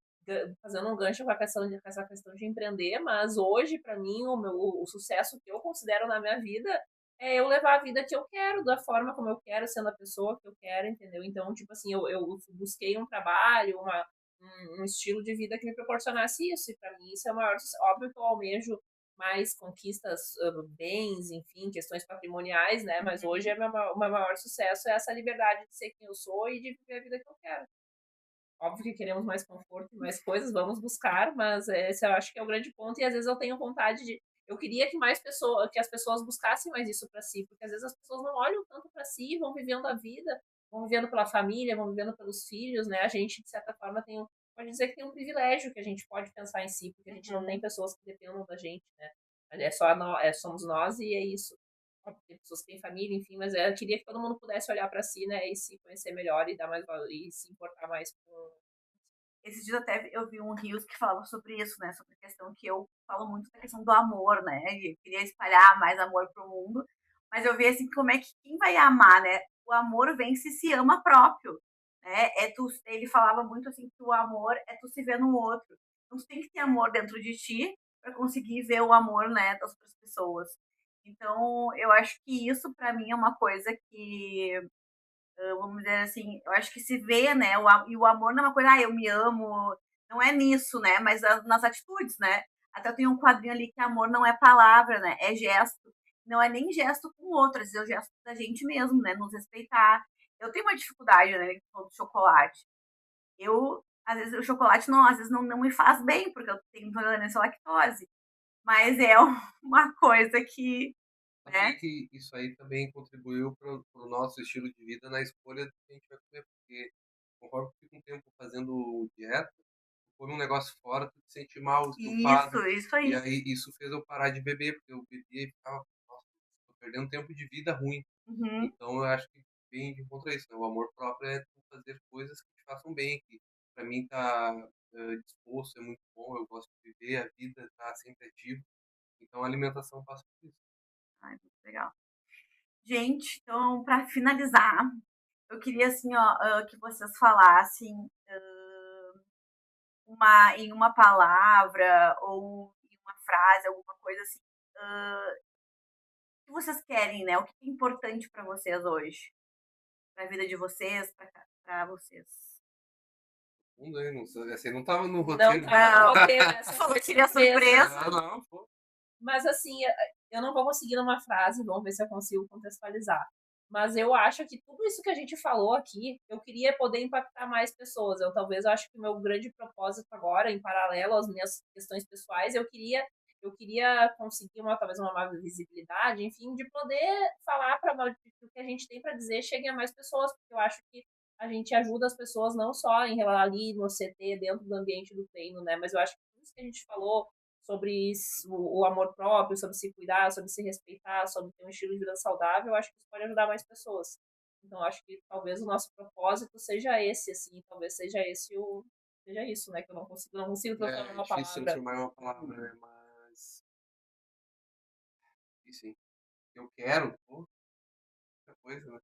fazendo um gancho com com essa questão de empreender, mas hoje, para mim, o sucesso que eu considero na minha vida é eu levar a vida que eu quero, da forma como eu quero, sendo a pessoa que eu quero, entendeu? Então, tipo assim, eu busquei um trabalho, um estilo de vida que me proporcionasse isso, e para mim isso é o maior sucesso. Óbvio que eu almejo mais conquistas, bens, enfim, questões patrimoniais, né? Mas hoje é o meu maior sucesso é essa liberdade de ser quem eu sou e de viver a vida que eu quero. óbvio que queremos mais conforto e mais coisas, vamos buscar, mas esse eu acho que é o grande ponto, e às vezes eu tenho vontade de. Eu queria que que as pessoas buscassem mais isso para si, porque às vezes as pessoas não olham tanto para si, vão vivendo a vida, vão vivendo pela família, vão vivendo pelos filhos, né? A gente, de certa forma, pode dizer que tem um privilégio que a gente pode pensar em si, porque a gente não tem pessoas que dependam da gente, né? Somos nós e é isso. Tem pessoas que têm família, enfim, mas eu queria que todo mundo pudesse olhar para si, né, e se conhecer melhor e dar mais valor e se importar mais com. Esses dias até eu vi um Reels que falava sobre isso, né? Sobre a questão que eu falo muito da questão do amor, né? E eu queria espalhar mais amor pro mundo. Mas eu vi assim, como é que quem vai amar, né? O amor vem se ama próprio, né? Ele falava muito assim que o amor é tu se ver no outro. Então tu tem que ter amor dentro de ti para conseguir ver o amor, né, das outras pessoas. Então, eu acho que isso para mim é uma coisa que vamos dizer assim, eu acho que se vê, né? E o amor não é uma coisa, eu me amo, não é nisso, né? Mas nas atitudes, né? Até tem um quadrinho ali que amor não é palavra, né? É gesto. Não é nem gesto com outras, é o gesto da gente mesmo, né? Nos respeitar. Eu tenho uma dificuldade, né? Com o chocolate. Às vezes, o chocolate não, às vezes não me faz bem, porque eu tenho intolerância à lactose. Mas é uma coisa que, Sabia né? que isso aí também contribuiu para o nosso estilo de vida na escolha do que a gente vai comer, porque conforme fica um tempo fazendo dieta, tu come um negócio fora, tu te sente mal, estufado, Isso e aí. aí isso fez eu parar de beber, porque eu bebia e ficava, nossa, tô perdendo tempo de vida ruim. Uhum. Então eu acho que vem de encontro a isso, né? O amor próprio é tu fazer coisas que te façam bem, que para mim tá disposto, é muito bom, eu gosto de viver a vida, tá sempre ativo. Então a alimentação passa por isso. Ai, muito legal. Gente, então, para finalizar, eu queria assim, ó, que vocês falassem em uma palavra ou em uma frase, alguma coisa assim, que vocês querem, né? O que é importante para vocês hoje, para a vida de vocês, para vocês. Não sei, não sei. Essa aí não tava no Não roteiro. estava no Não, roteiro, essa falou foi que queria surpresa. surpresa. Ah, não, pô. Mas assim, eu não vou conseguir numa frase, vamos ver se eu consigo contextualizar. Mas eu acho que tudo isso que a gente falou aqui, eu queria poder impactar mais pessoas. Eu acho que o meu grande propósito agora, em paralelo às minhas questões pessoais, eu queria conseguir talvez uma maior visibilidade, enfim, de poder falar para o que a gente tem para dizer chegue a mais pessoas, porque eu acho que a gente ajuda as pessoas não só em ali no CT, dentro do ambiente do treino, né? Mas eu acho que tudo isso que a gente falou sobre o amor próprio, sobre se cuidar, sobre se respeitar, sobre ter um estilo de vida saudável, eu acho que isso pode ajudar mais pessoas. Então, acho que talvez o nosso propósito seja esse, assim, talvez seja isso, né, que eu não consigo transformar É numa difícil palavra. transformar em uma palavra, né? Mas. E sim, eu quero, pô, muita coisa, né?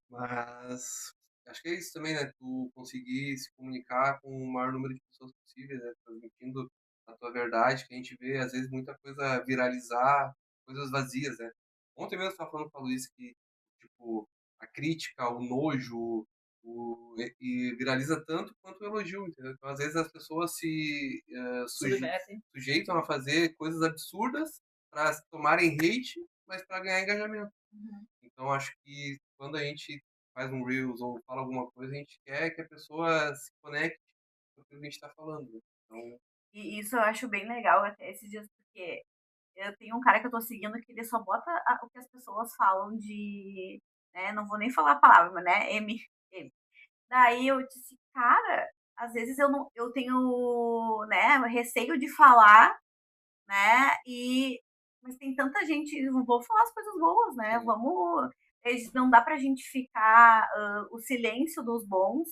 Mas. Acho que é isso também, né? Tu conseguir se comunicar com o maior número de pessoas possível, né? Transmitindo a tua verdade, que a gente vê, às vezes, muita coisa viralizar, coisas vazias, né? Ontem mesmo eu estava falando com a Luiz que, tipo, a crítica, o nojo, e viraliza tanto quanto o elogio, entendeu? Então, às vezes, as pessoas se Submetem. sujeitam a fazer coisas absurdas para tomarem hate, mas para ganhar engajamento. Uhum. Então, acho que quando a gente faz um Reels ou fala alguma coisa, a gente quer que a pessoa se conecte com o que a gente está falando, né? Então, E isso eu acho bem legal até esses dias, porque eu tenho um cara que eu tô seguindo que ele só bota o que as pessoas falam de, né, não vou nem falar a palavra, mas, né, M. Daí eu disse, cara, às vezes eu não, eu tenho, né, receio de falar, né, mas tem tanta gente, não vou falar as coisas boas, né, sim. não dá pra gente ficar, o silêncio dos bons,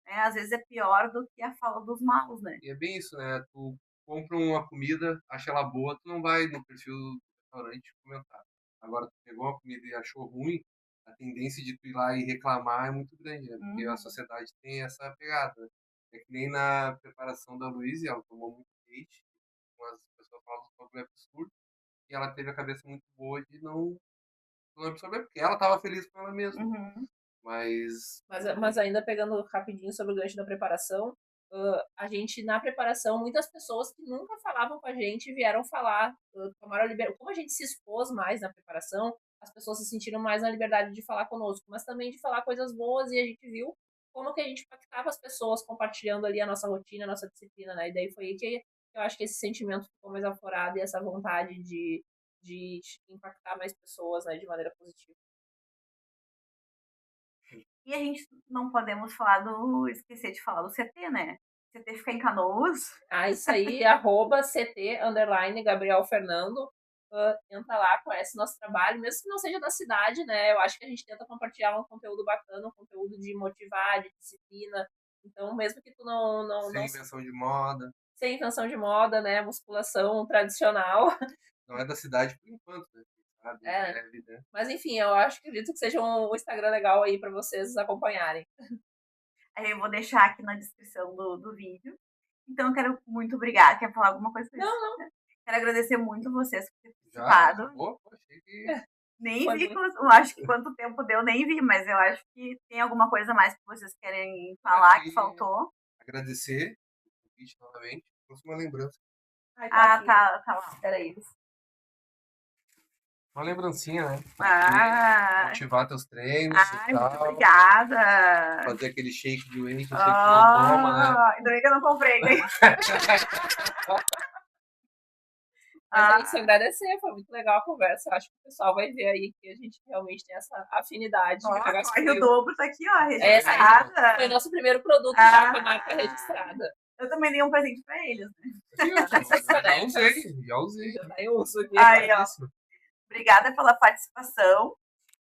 né, às vezes é pior do que a fala dos maus, né. E é bem isso, né? Tu compra uma comida, acha ela boa, tu não vai no perfil do restaurante comentar. Agora, tu pegou uma comida e achou ruim, a tendência de tu ir lá e reclamar é muito grande, né? Porque a Uhum, sociedade tem essa pegada, né? É que nem na preparação da Luísa, ela tomou muito hate, as pessoas falavam que foi absurdo, e ela teve a cabeça muito boa de não absorver, porque ela estava feliz com ela mesma. uhum, Mas, Mas ainda pegando rapidinho sobre o gancho da preparação, a gente, na preparação, muitas pessoas que nunca falavam com a gente vieram falar, tomaram a liberdade. Como a gente se expôs mais na preparação, as pessoas se sentiram mais na liberdade de falar conosco, mas também de falar coisas boas, e a gente viu como que a gente impactava as pessoas compartilhando ali a nossa rotina, a nossa disciplina, né? E daí foi aí que eu acho que esse sentimento ficou mais aflorado e essa vontade de impactar mais pessoas, né, de maneira positiva. E a gente não podemos falar esquecer de falar do CT, né? O CT fica em Canoas. Ah, isso aí, @CT Gabriel Fernando. Entra lá, conhece nosso trabalho, mesmo que não seja da cidade, né? Eu acho que a gente tenta compartilhar um conteúdo bacana, um conteúdo de motivar, de disciplina. Então, mesmo que tu Sem invenção de moda. Sem invenção de moda, né? Musculação tradicional. Não é da cidade por enquanto, né? Sabe? É. Evidente. Mas enfim, eu acredito que seja um Instagram legal aí para vocês acompanharem. Aí eu vou deixar aqui na descrição do vídeo. Então, eu quero muito obrigada. Quer falar alguma coisa? Não. Quero agradecer muito vocês por ter participado. Já? Pô, achei que... Nem vi, eu acho que quanto tempo deu, nem vi, mas eu acho que tem alguma coisa mais que vocês querem falar que faltou. Agradecer o convite novamente. Trouxe uma lembrança. Ai, tá lá. Espera aí. Uma lembrancinha, né? Motivar teus treinos. Muito obrigada. Fazer aquele shake de whey que eu sei que não toma, né? Ainda bem que eu não comprei, né? Mas é isso, agradecer, foi muito legal a conversa. Acho que o pessoal vai ver aí que a gente realmente tem essa afinidade. Corre o dobro, tá aqui, ó, registrada. Foi nosso primeiro produto já com a marca registrada. Eu também dei um presente pra eles, né? Já usei. Eu uso aqui. Aí, ó. Obrigada pela participação.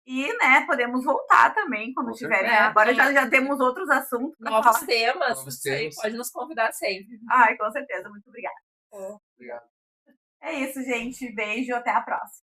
E, né, podemos voltar também quando tiverem. Agora já temos outros assuntos. Novos temas. Pode nos convidar sempre. Ai, com certeza. Muito obrigada. Obrigado. É isso, gente. Beijo. Até a próxima.